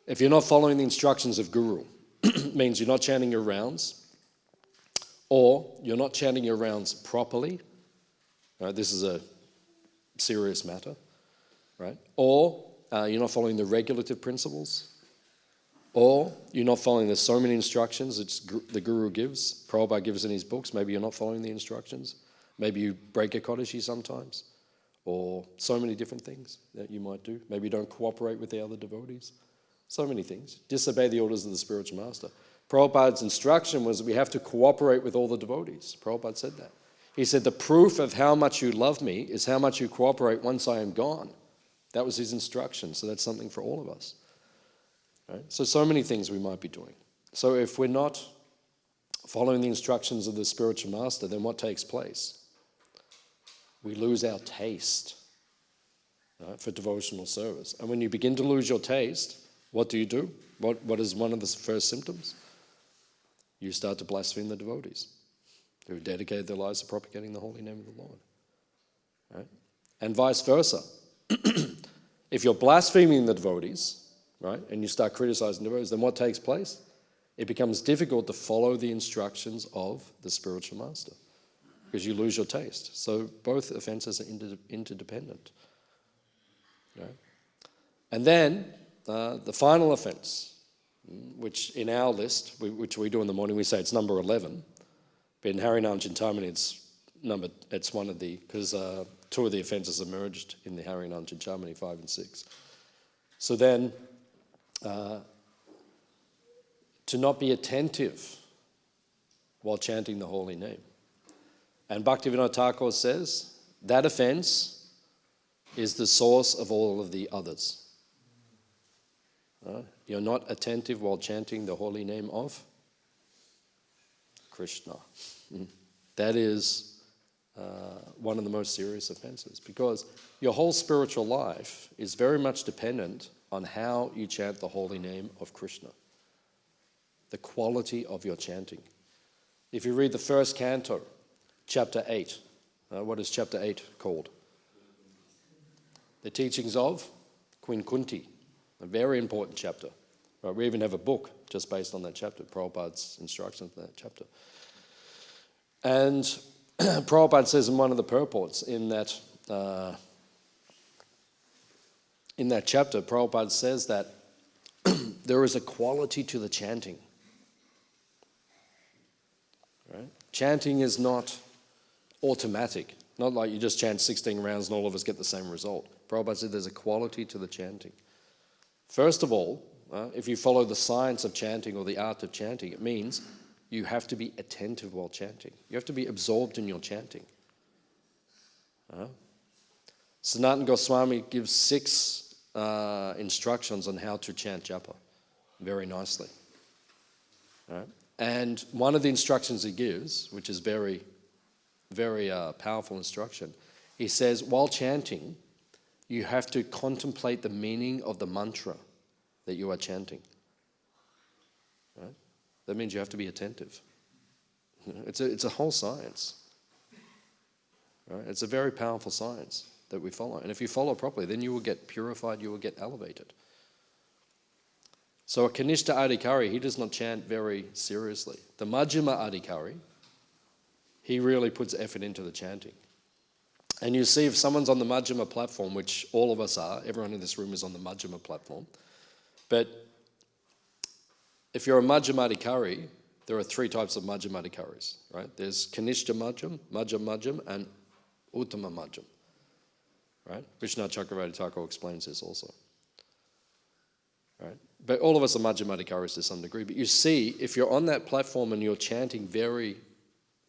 If you're not following the instructions of Guru, it means you're not chanting your rounds, or you're not chanting your rounds properly. Right? This is a serious matter. Right? Or you're not following the regulative principles, or you're not following the so many instructions that the Guru gives, Prabhupada gives in his books. Maybe you're not following the instructions. Maybe you break a Kodashi sometimes, or so many different things that you might do. Maybe you don't cooperate with the other devotees. So many things. Disobey the orders of the spiritual master. Prabhupada's instruction was that we have to cooperate with all the devotees. Prabhupada said that. He said, the proof of how much you love me is how much you cooperate once I am gone. That was his instruction, so that's something for all of us. Right? So many things we might be doing. So if we're not following the instructions of the spiritual master, then what takes place? We lose our taste, right, for devotional service. And when you begin to lose your taste, what do? What is one of the first symptoms? You start to blaspheme the devotees who have dedicated their lives to propagating the holy name of the Lord. Right? And vice versa. If you're blaspheming the devotees, right, and you start criticizing devotees, then what takes place? It becomes difficult to follow the instructions of the spiritual master because you lose your taste. So both offenses are interdependent. Right? And then the final offense, which in our list, which we do in the morning, we say it's number 11. But in Harinam Chintamani, it's one of the, because 2 of the offenses are merged in the Harinam Chintamani, 5 and 6. So then, to not be attentive while chanting the holy name. And Bhaktivedanta Thakur says that offense is the source of all of the others. You're not attentive while chanting the holy name of Krishna. That is one of the most serious offenses, because your whole spiritual life is very much dependent on how you chant the holy name of Krishna, the quality of your chanting. If you read the first canto, chapter 8, what is chapter 8 called? The teachings of Queen Kunti, a very important chapter. Right, we even have a book just based on that chapter, Prabhupada's instructions in that chapter. And Prabhupada says in one of the purports in that chapter, Prabhupada says that there is a quality to the chanting. Right? Chanting is not automatic, not like you just chant 16 rounds and all of us get the same result. Prabhupada said there's a quality to the chanting. First of all, if you follow the science of chanting or the art of chanting, it means you have to be attentive while chanting. You have to be absorbed in your chanting. Sanatana Goswami gives 6 instructions on how to chant japa very nicely. Right? And one of the instructions he gives, which is very, very powerful instruction, he says, while chanting, you have to contemplate the meaning of the mantra that you are chanting. Right? That means you have to be attentive. It's a whole science. Right? It's a very powerful science that we follow. And if you follow properly, then you will get purified, you will get elevated. So a Kanishta Adhikari, he does not chant very seriously. The Majjhima Adhikari, he really puts effort into the chanting. And you see if someone's on the Majjhima platform, which all of us are, everyone in this room is on the Majjhima platform, but if you're a Majjhima Adhikari, there are 3 types of Majjhima Adhikaris, right? There's Kanishta Majjhim, Majjhim Majjhim, and Uttama Majjhim, right? Vishnu Chakravarti Thakur explains this also, right? But all of us are Majjhima Adhikaris to some degree. But you see, if you're on that platform and you're chanting very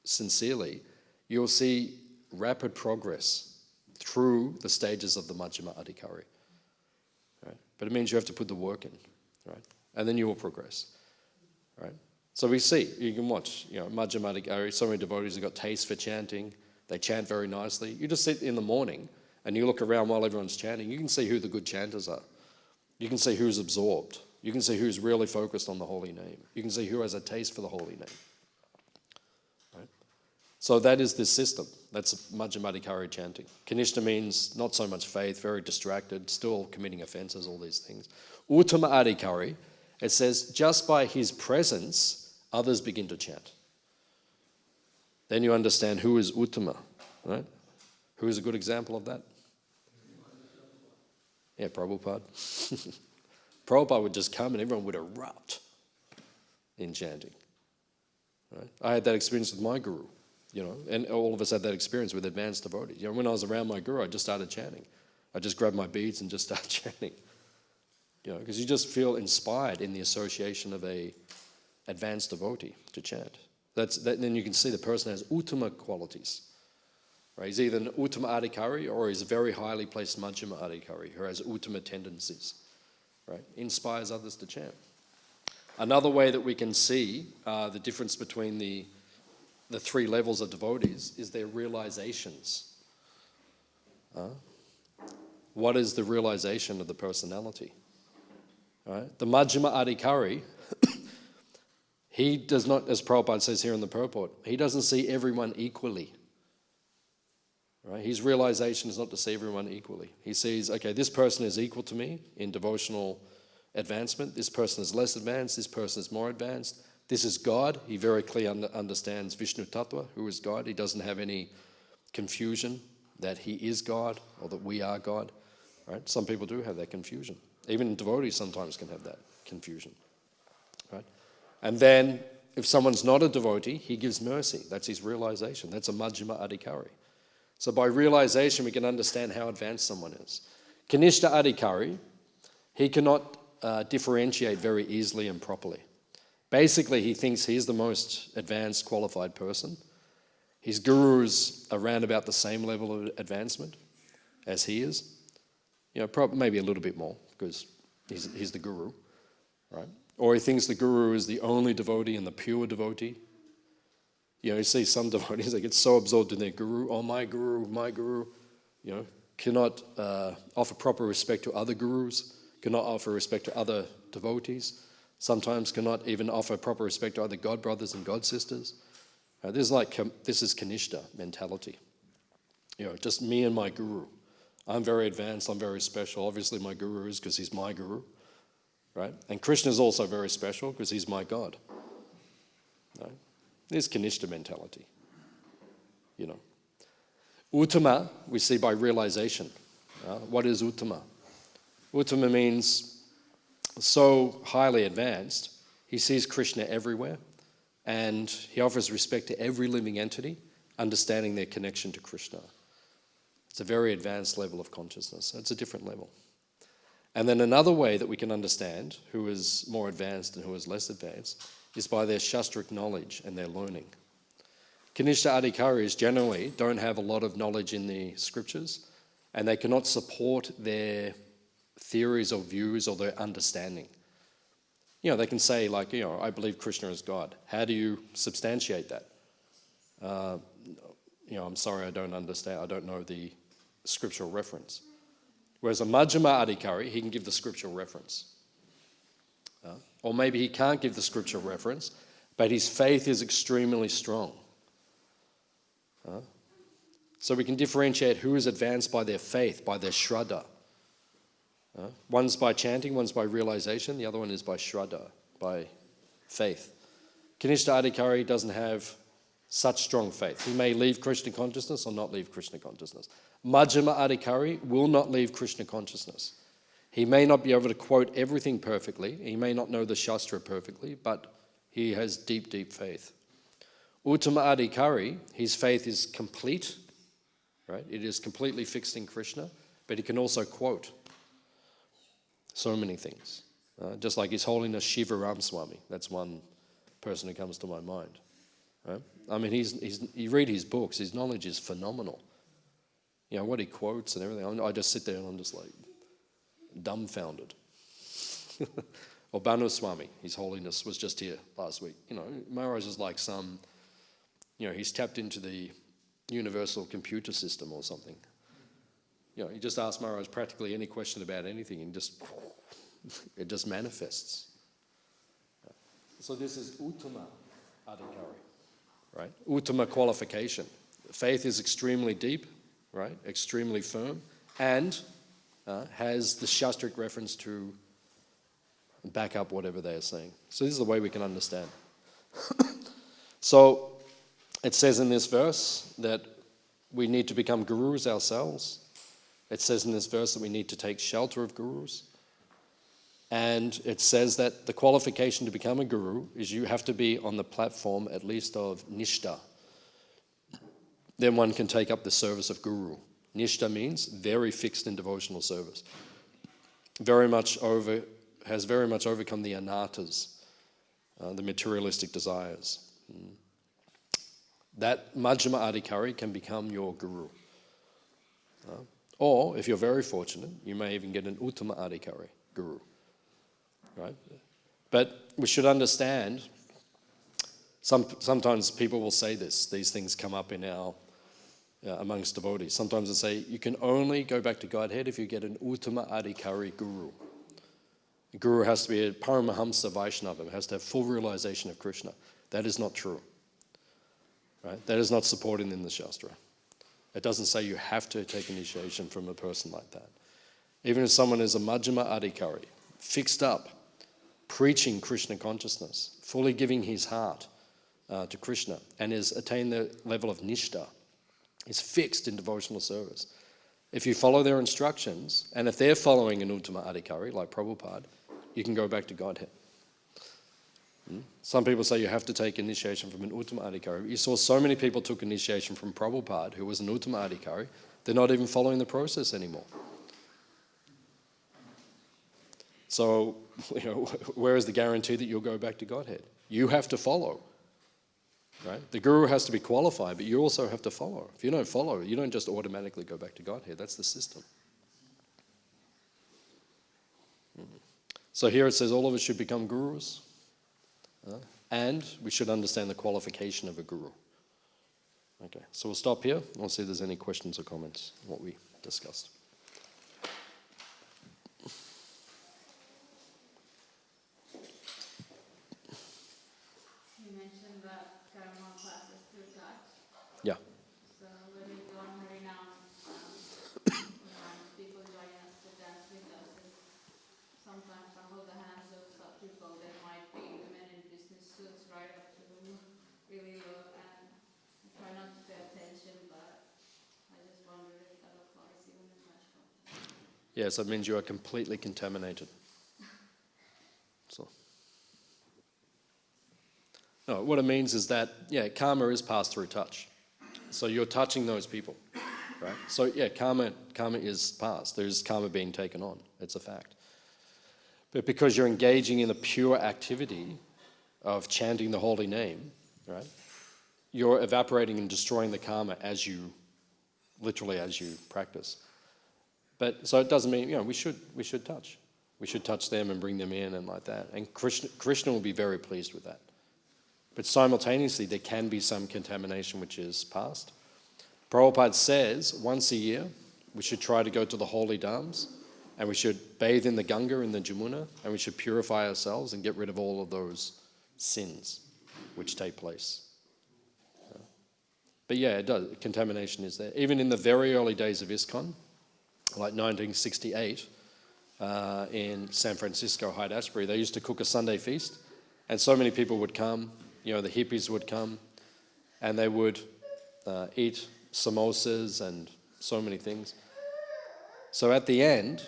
sincerely, you'll see rapid progress through the stages of the Majjhima Adhikari, right? But it means you have to put the work in, right? And then you will progress, right? So we see, you can watch, Majjhima Adhikari, so many devotees have got taste for chanting, they chant very nicely. You just sit in the morning and you look around while everyone's chanting, you can see who the good chanters are. You can see who's absorbed. You can see who's really focused on the holy name. You can see who has a taste for the holy name. Right? So that is this system. That's Majjhima Adhikari chanting. Kanishta means not so much faith, very distracted, still committing offenses, all these things. Uttama Adhikari, it says, just by his presence, others begin to chant. Then you understand who is Uttama, right? Who is a good example of that? Yeah, Prabhupada. Prabhupada would just come and everyone would erupt in chanting. Right? I had that experience with my guru, and all of us had that experience with advanced devotees. When I was around my guru, I just started chanting. I just grabbed my beads and just started chanting. Because you just feel inspired in the association of a advanced devotee to chant. Then you can see the person has uttama qualities. Right? He's either an uttama adhikari or he's a very highly placed Majjhima adhikari who has uttama tendencies. Right? Inspires others to chant. Another way that we can see the difference between the 3 levels of devotees is their realizations. What is the realization of the personality? Right? The Majjhima Adhikari, he does not, as Prabhupada says here in the purport, he doesn't see everyone equally. Right? His realization is not to see everyone equally. He sees, okay, this person is equal to me in devotional advancement. This person is less advanced. This person is more advanced. This is God. He very clearly understands Vishnu Tattva, who is God. He doesn't have any confusion that he is God or that we are God. Right? Some people do have that confusion. Even devotees sometimes can have that confusion. Right? And then if someone's not a devotee, he gives mercy. That's his realization. That's a Majjhima Adhikari. So by realization, we can understand how advanced someone is. Kanishta Adhikari, he cannot differentiate very easily and properly. Basically, he thinks he's the most advanced, qualified person. His guru's around about the same level of advancement. as he is. Maybe a little bit more because he's the guru, right? Or he thinks the guru is the only devotee and the pure devotee. You see some devotees, they get so absorbed in their guru. Oh, my guru, cannot offer proper respect to other gurus, cannot offer respect to other devotees, sometimes cannot even offer proper respect to other god brothers and god sisters. This is Kanishta mentality. Just me and my guru. I'm very advanced, I'm very special. Obviously my guru is because he's my guru, right? And Krishna is also very special because he's my God. Right? This is Kanishta mentality. Uttama, we see by realization. What is Uttama? Uttama means so highly advanced, he sees Krishna everywhere and he offers respect to every living entity, understanding their connection to Krishna. It's a very advanced level of consciousness. It's a different level. And then another way that we can understand who is more advanced and who is less advanced is by their shastric knowledge and their learning. Kanishta Adhikaris generally don't have a lot of knowledge in the scriptures and they cannot support their theories or views or their understanding. They can say I believe Krishna is God. How do you substantiate that? I'm sorry, I don't understand. I don't know the scriptural reference. Whereas a Majjhima Adhikari, he can give the scriptural reference. Or maybe he can't give the scriptural reference, but his faith is extremely strong. So we can differentiate who is advanced by their faith, by their shraddha. One's by chanting, one's by realization, the other one is by shraddha, by faith. Kanishta Adhikari doesn't have such strong faith. He may leave Krishna consciousness or not leave Krishna consciousness. Majjhima Adhikari will not leave Krishna consciousness. He may not be able to quote everything perfectly, he may not know the Shastra perfectly, but he has deep, deep faith. Uttama Adhikari, his faith is complete, right? It is completely fixed in Krishna, but he can also quote so many things. Just like His Holiness Shiva Ram Swami, that's one person who comes to my mind. Right? I mean, you read his books, his knowledge is phenomenal. What he quotes and everything. I just sit there and I'm just like dumbfounded. Or Banu Swami, His Holiness, was just here last week. Maharaj is like he's tapped into the universal computer system or something. You just ask Maharaj practically any question about anything and it just manifests. So this is Uttama Adhikari. Right? Uttama qualification. Faith is extremely deep, right? Extremely firm, and has the shastric reference to back up whatever they are saying. So this is the way we can understand. So it says in this verse that we need to become gurus ourselves. It says in this verse that we need to take shelter of gurus. And it says that the qualification to become a guru is you have to be on the platform at least of Nishta. Then one can take up the service of guru. Nishta means very fixed in devotional service. Has very much overcome the anarthas, the materialistic desires. That Majjhima Adhikari can become your guru. Or, if you're very fortunate, you may even get an Uttama Adhikari guru. Right? But we should understand, sometimes people will say these things come up in our, amongst devotees. Sometimes they say, you can only go back to Godhead if you get an Uttama Adhikari guru. The guru has to be a Paramahamsa Vaishnava, has to have full realization of Krishna. That is not true. Right? That is not supported in the Shastra. It doesn't say you have to take initiation from a person like that. Even if someone is a Majjhima Adhikari, fixed up, preaching Krishna consciousness, fully giving his heart to Krishna, and has attained the level of Nishta, is fixed in devotional service. If you follow their instructions, and if they're following an Uttama Adhikari, like Prabhupada, you can go back to Godhead. Some people say you have to take initiation from an Uttama Adhikari. You saw so many people took initiation from Prabhupada, who was an Uttama Adhikari, they're not even following the process anymore. So, where is the guarantee that you'll go back to Godhead? You have to follow. right? The guru has to be qualified, but you also have to follow. If you don't follow, you don't just automatically go back to Godhead. That's the system. So here it says all of us should become gurus, and we should understand the qualification of a guru. Okay, so we'll stop here. I'll see if there's any questions or comments on what we discussed. You mentioned that karma classes through touch. Yeah. So when we do on Hare now, people join us to dance with us. And sometimes I hold the hands of some people. There might be women in business suits right up to them, really low, and I try not to pay attention, but I just wonder if that applies even in touch contact. Yes, that means you are completely contaminated. So, no, what it means is that, karma is passed through touch. So you're touching those people, right? So karma is passed. There's karma being taken on. It's a fact. But because you're engaging in the pure activity of chanting the holy name, right? You're evaporating and destroying the karma literally as you practice. But so it doesn't mean, we should touch. We should touch them and bring them in and like that. And Krishna will be very pleased with that. But simultaneously, there can be some contamination which is passed. Prabhupada says once a year, we should try to go to the holy dhams, and we should bathe in the Ganga and the Jamuna, and we should purify ourselves and get rid of all of those sins which take place. But it does. Contamination is there. Even in the very early days of ISKCON, like 1968, in San Francisco, Haight-Ashbury, they used to cook a Sunday feast, and so many people would come. The hippies would come, and they would eat samosas and so many things. So at the end,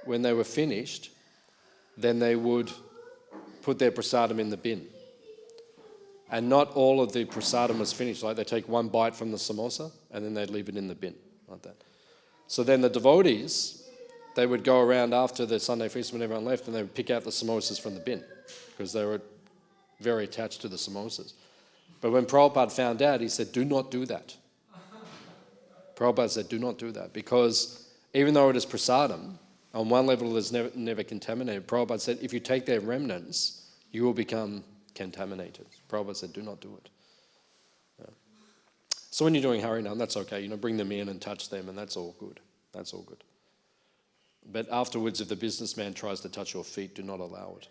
when they were finished, then they would put their prasadam in the bin. And not all of the prasadam was finished. Like they take one bite from the samosa, and then they'd leave it in the bin, like that. So then the devotees, they would go around after the Sunday feast when everyone left, and they would pick out the samosas from the bin, because they were very attached to the samosas. But when Prabhupada found out, he said, do not do that. Prabhupada said, do not do that, because even though it is prasadam, on one level it is never contaminated. Prabhupada said, if you take their remnants, you will become contaminated. Prabhupada said, do not do it. So when you're doing Harinam, that's okay. Bring them in and touch them, and that's all good. That's all good. But afterwards, if the businessman tries to touch your feet, do not allow it.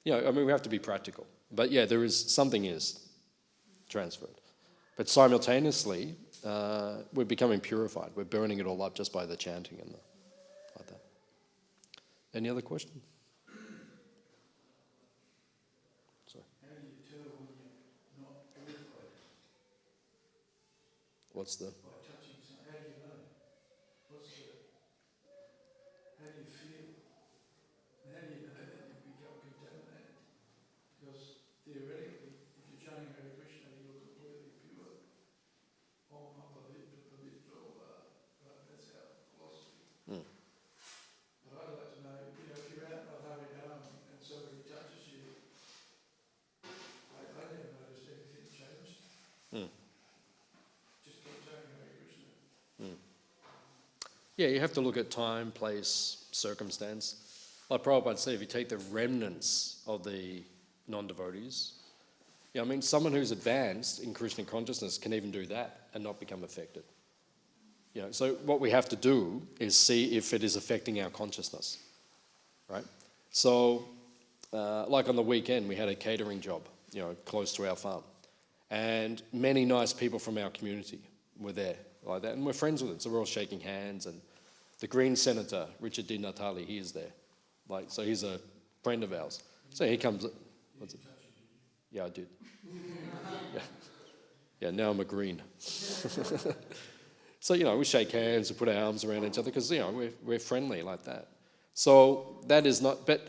We have to be practical. But something is transferred. But simultaneously, we're becoming purified. We're burning it all up just by the chanting and like that. Any other question? Sorry. How do you tell when you're not purified? What's the... By touching something. How do you know? How do you feel? And how do you know that you've become contaminated? Because theoretically, if you're chanting Hare Krishna, you're completely pure. Om Apavitra Pavitra Va. Right? That's our philosophy. But I'd like to know, if you're out of Harinam and somebody touches you, I never noticed anything changed. Just keep chanting Hare Krishna. You have to look at time, place, circumstance. Like Prabhupada said, if you take the remnants of the non-devotees, someone who's advanced in Krishna consciousness can even do that and not become affected. So what we have to do is see if it is affecting our consciousness, right? So, like on the weekend, we had a catering job, close to our farm. And many nice people from our community were there like that. And we're friends with them, so we're all shaking hands. And the Green Senator, Richard Di Natale, he is there. So he's a friend of ours. So he comes... What's it? Yeah, I did. Yeah, now I'm a Green. So, we shake hands and put our arms around each other because, we're friendly like that. So that is not... But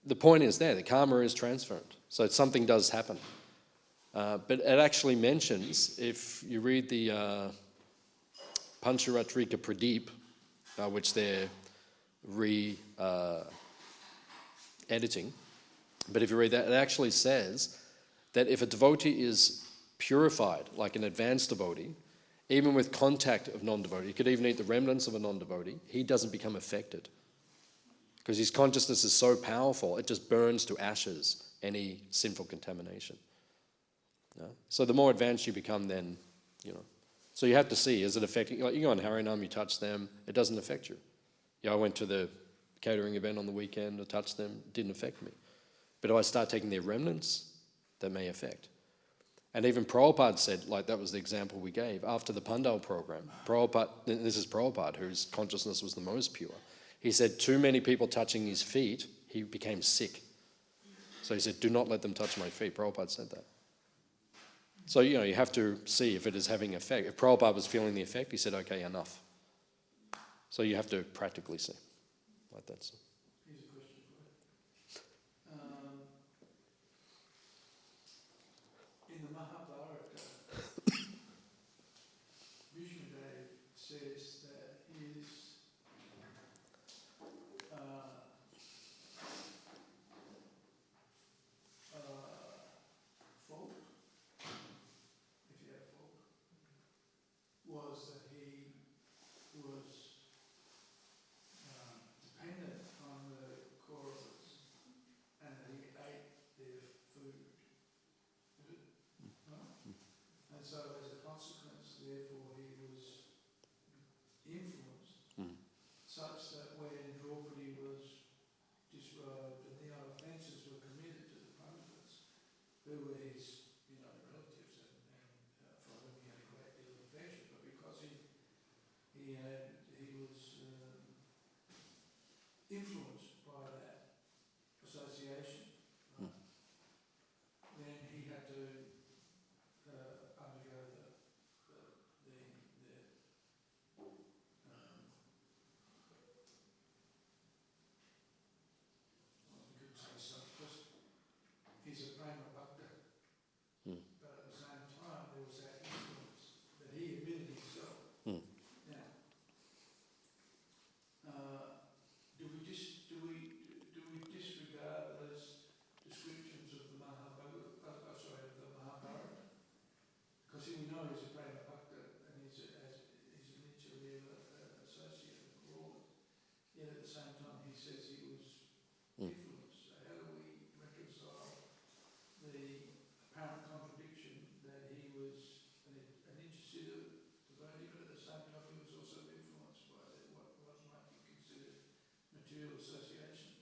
the point is there, the karma is transferred. So something does happen. But it actually mentions, if you read the Pancharatrika Pradeep, which they're re-editing, but if you read that, it actually says that if a devotee is purified, like an advanced devotee, even with contact of non-devotee, he could even eat the remnants of a non-devotee, he doesn't become affected. Because his consciousness is so powerful, it just burns to ashes any sinful contamination. So the more advanced you become, then, So you have to see, is it affecting, like you go on Harinam, you touch them, it doesn't affect you. I went to the catering event on the weekend, I touched them, it didn't affect me. But if I start taking their remnants, that may affect. And even Prabhupada said, like that was the example we gave, after the Pandal program, Prabhupada, this is Prabhupada, whose consciousness was the most pure. He said, too many people touching his feet, he became sick. So he said, do not let them touch my feet. Prabhupada said that. So, you have to see if it is having effect. If Prabhupada was feeling the effect, he said, okay, enough. So you have to practically see. Like that's. Here's a question for you. In the Mahabharata, Vishnudev says that his fault, if he had a fault, was that he was dependent on the Kauravas and that he ate their food. No? And so as a consequence, therefore, he was influenced such that when Draupadi was disrobed and the offences were committed to the Pandavas, who were his relatives and for whom he had a great deal of affection, but because he was influenced by that association, then he had to undergo we could say so, because he's a prima bhakta, but at the same time there was that influence that he admitted himself. Now, do we disregard those descriptions of the Mahabharata? Because here we know he's a prima bhakta and he's a literally associate of the Lord. Yet at the same time he says he was influenced. So how do we reconcile the apparent contradiction that he was an intercessor devotee, but at the same time he was also influenced by what might be considered material association?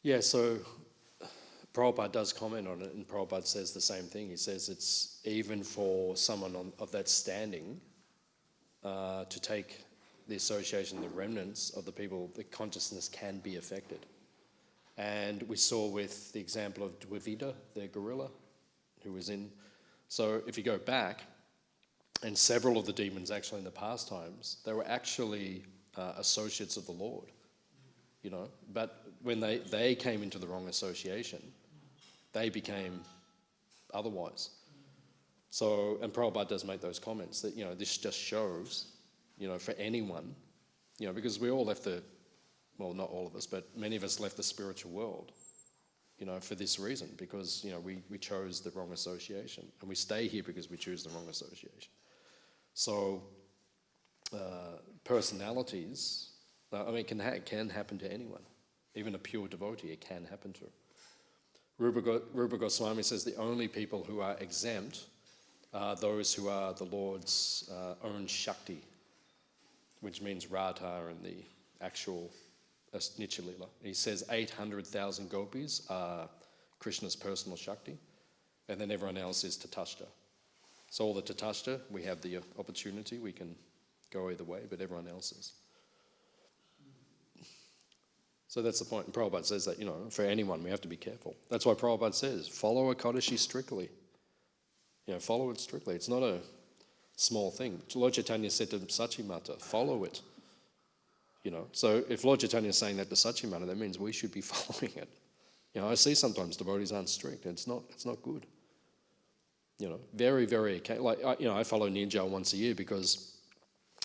Yeah, so Prabhupada does comment on it, and Prabhupada says the same thing. He says it's even for someone of that standing to take the association, the remnants of the people, the consciousness can be affected. And we saw with the example of Dvivida, the gorilla, who was in. So if you go back, and several of the demons actually in the past times, they were actually associates of the Lord, But when they came into the wrong association, they became otherwise. So, and Prabhupada does make those comments that, this just shows, for anyone, because we all left not all of us, but many of us left the spiritual world, for this reason, because, we chose the wrong association, and we stay here because we choose the wrong association. So, personalities, it can happen to anyone. Even a pure devotee, it can happen to. Rupa Goswami says the only people who are exempt are those who are the Lord's own Shakti, which means Radha and the actual Nitya-lila. He says 800,000 gopis are Krishna's personal Shakti, and then everyone else is Tatashta. So all the Tatashta, we have the opportunity, we can go either way, but everyone else is. So that's the point. And Prabhupada says that, for anyone, we have to be careful. That's why Prabhupada says, follow Ekadashi strictly. Follow it strictly. It's not a small thing. Lord Chaitanya said to Sachimata, follow it. So if Lord Chaitanya is saying that to Sachimata, that means we should be following it. I see sometimes devotees aren't strict, and it's not good. Very, very, I follow Nirjal once a year because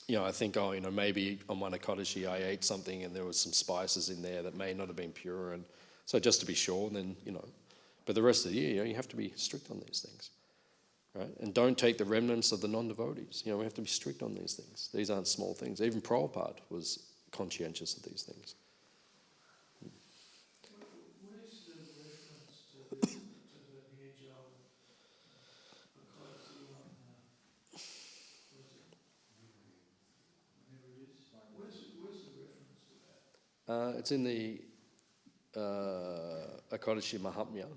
I think, maybe on one Ekadashi I ate something and there was some spices in there that may not have been pure, and so just to be sure, then, But the rest of the year, you have to be strict on these things. Right? And don't take the remnants of the non-devotees. We have to be strict on these things. These aren't small things. Even Prabhupada was conscientious of these things. Where's the reference to the near-jal equality on, what is it? Whenever it is. Where's the reference to that? It's in the Ekadashi Mahatmya.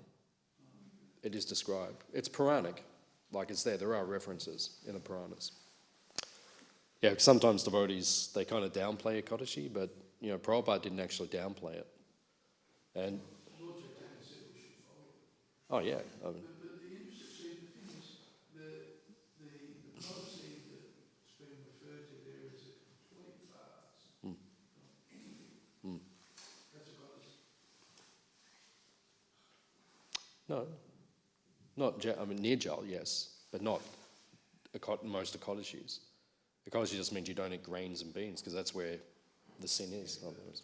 It is described. It's Puranic. Like it's there. There are references in the Puranas. Yeah, sometimes devotees, they kind of downplay Ekadashi, but, Prabhupada didn't actually downplay it. And Lord Chaitanya said we should follow it. oh yeah. But the interesting thing is, the policy that's being referred to there is a complete fast from anything. That's a policy. No. Not, near-jal, yes, but not most Ekadashis. Ekadashi just means you don't eat grains and beans, because that's where the sin is. But as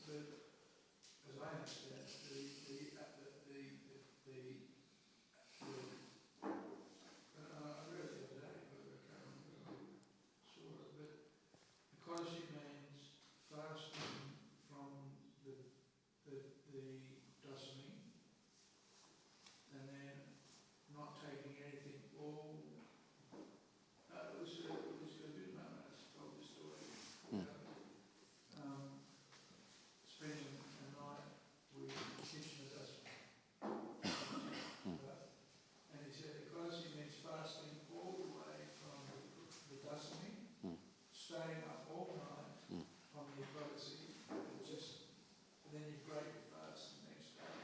I understand, I read it the other day, but I can't remember who saw it, but Ekadashi means fasting from the dasami, and then not taking anything all. It was a good moment. I told the story. Spending a night with Krishna and he said Ekadashi means fasting all the way from the dasami, staying up all night on the Ekadashi, and then you break your fast the next day.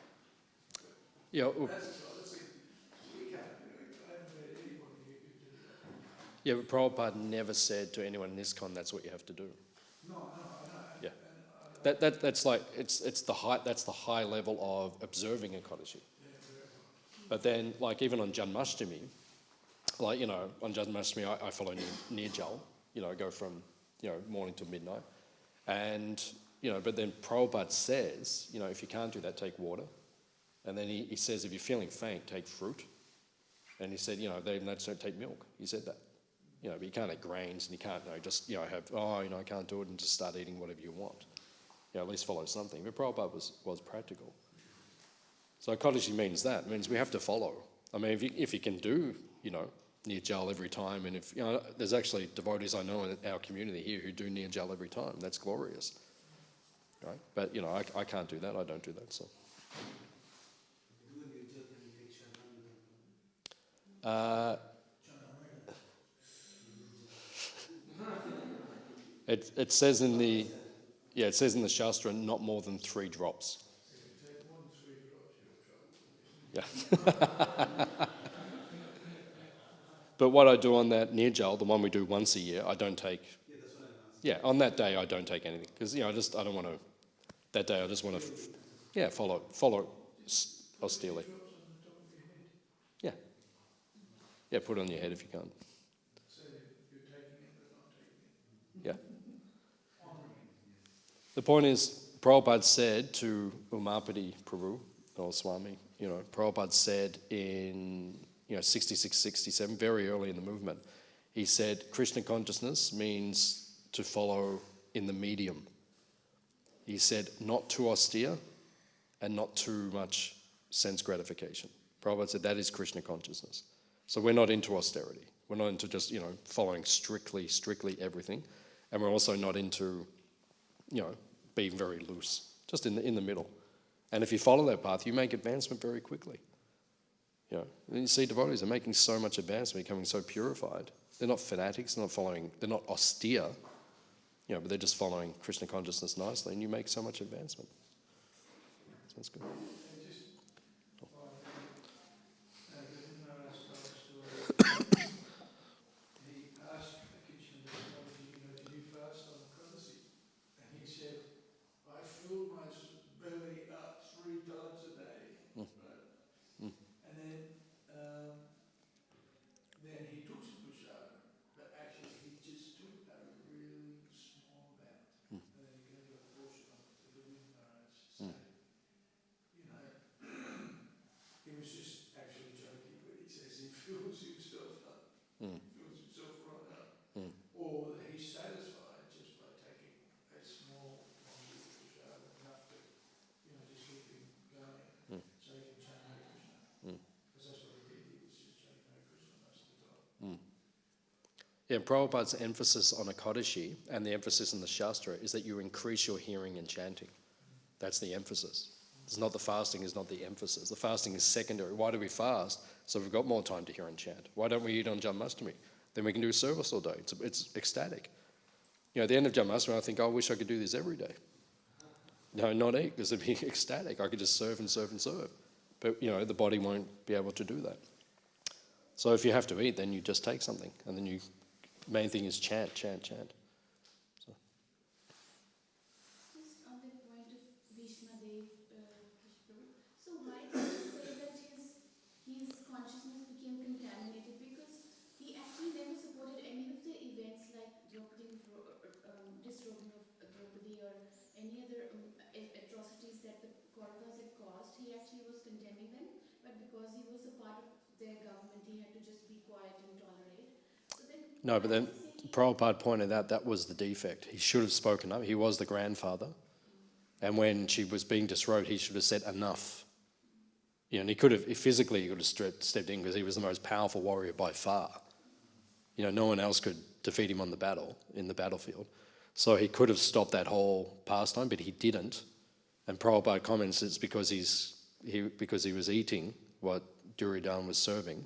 Yeah, We can't do it. I haven't met anybody who could do that. yeah, but Prabhupada never said to anyone in ISKCON that's what you have to do. No, I know. Yeah. That's like it's the high. That's the high level of observing Ekadashi. But then, like even on Janmashtami, on Janmashtami I follow near-jal. Go from morning till midnight, and but then Prabhupada says if you can't do that, take water, and then he says if you're feeling faint, take fruit, and he said they don't take milk. He said that. But you can't eat grains, and you can't I can't do it, and just start eating whatever you want. At least follow something. But Prabhupada was practical. So Ekadashi means that. It means we have to follow. I mean, if you can do, near-jal every time, and if, there's actually devotees I know in our community here who do near-jal every time. That's glorious. Right? But, I can't do that. I don't do that, so. It says in the Shastra not more than 3 drops. If you take more than 3 drops, you're in trouble. Yeah. But what I do on that near-jal, the one we do once a year, I don't take. Yeah, that's what I'm asking. Yeah, on that day I don't take anything because I don't want to. That day I just want to, follow austerely. Drops on the top of your head. Yeah. Yeah, put it on your head if you can't. So you're taking it but not taking it. Yeah. Honouring it. The point is, Prabhupada said to Umapati Prabhu, or Swami, Prabhupada said in 66, 67, very early in the movement, he said Krishna consciousness means to follow in the medium. He said not too austere and not too much sense gratification. Prabhupada said that is Krishna consciousness. So we're not into austerity. We're not into just, following strictly everything. And we're also not into, being very loose, just in the middle. And if you follow that path, you make advancement very quickly. And you see devotees are making so much advancement, becoming so purified. They're not fanatics, they're not austere, but they're just following Krishna consciousness nicely, and you make so much advancement. Sounds good. He asked the kitchen devotee, did you fast on Ekadashi? And he said, I fill my belly up 3 times a day. Right? And then he took some prasada, but actually he just took a really small amount. And then he gave a portion of it to the Maharaj. So, Yeah, Prabhupada's emphasis on Ekadashi and the emphasis in the Shastra is that you increase your hearing and chanting. That's the emphasis. It's not the fasting is not the emphasis. The fasting is secondary. Why do we fast? So we've got more time to hear and chant. Why don't we eat on Janmashtami? Then we can do service all day. It's ecstatic. At the end of Janmashtami, I think, I wish I could do this every day. No, not eat, because it'd be ecstatic. I could just serve and serve and serve. But, the body won't be able to do that. So if you have to eat, then you just take something. And then main thing is chant, chant, chant. So. Just on the point of Vishmadev, so why did he say that his consciousness became contaminated? Because he actually never supported any of the events like disrobing of Draupadi or any other atrocities that the Kauravas had caused. He actually was condemning them, but because he was a part of their government, he had to just be quiet and tolerate. So then, No, but then Prabhupada pointed out that was the defect. He should have spoken up. He was the grandfather. And when she was being disrobed, he should have said enough. And he could have, physically, he could have stepped in because he was the most powerful warrior by far. No one else could defeat him in the battlefield. So he could have stopped that whole pastime, but he didn't. And Prabhupada comments it's because he was eating what Duryodhana was serving.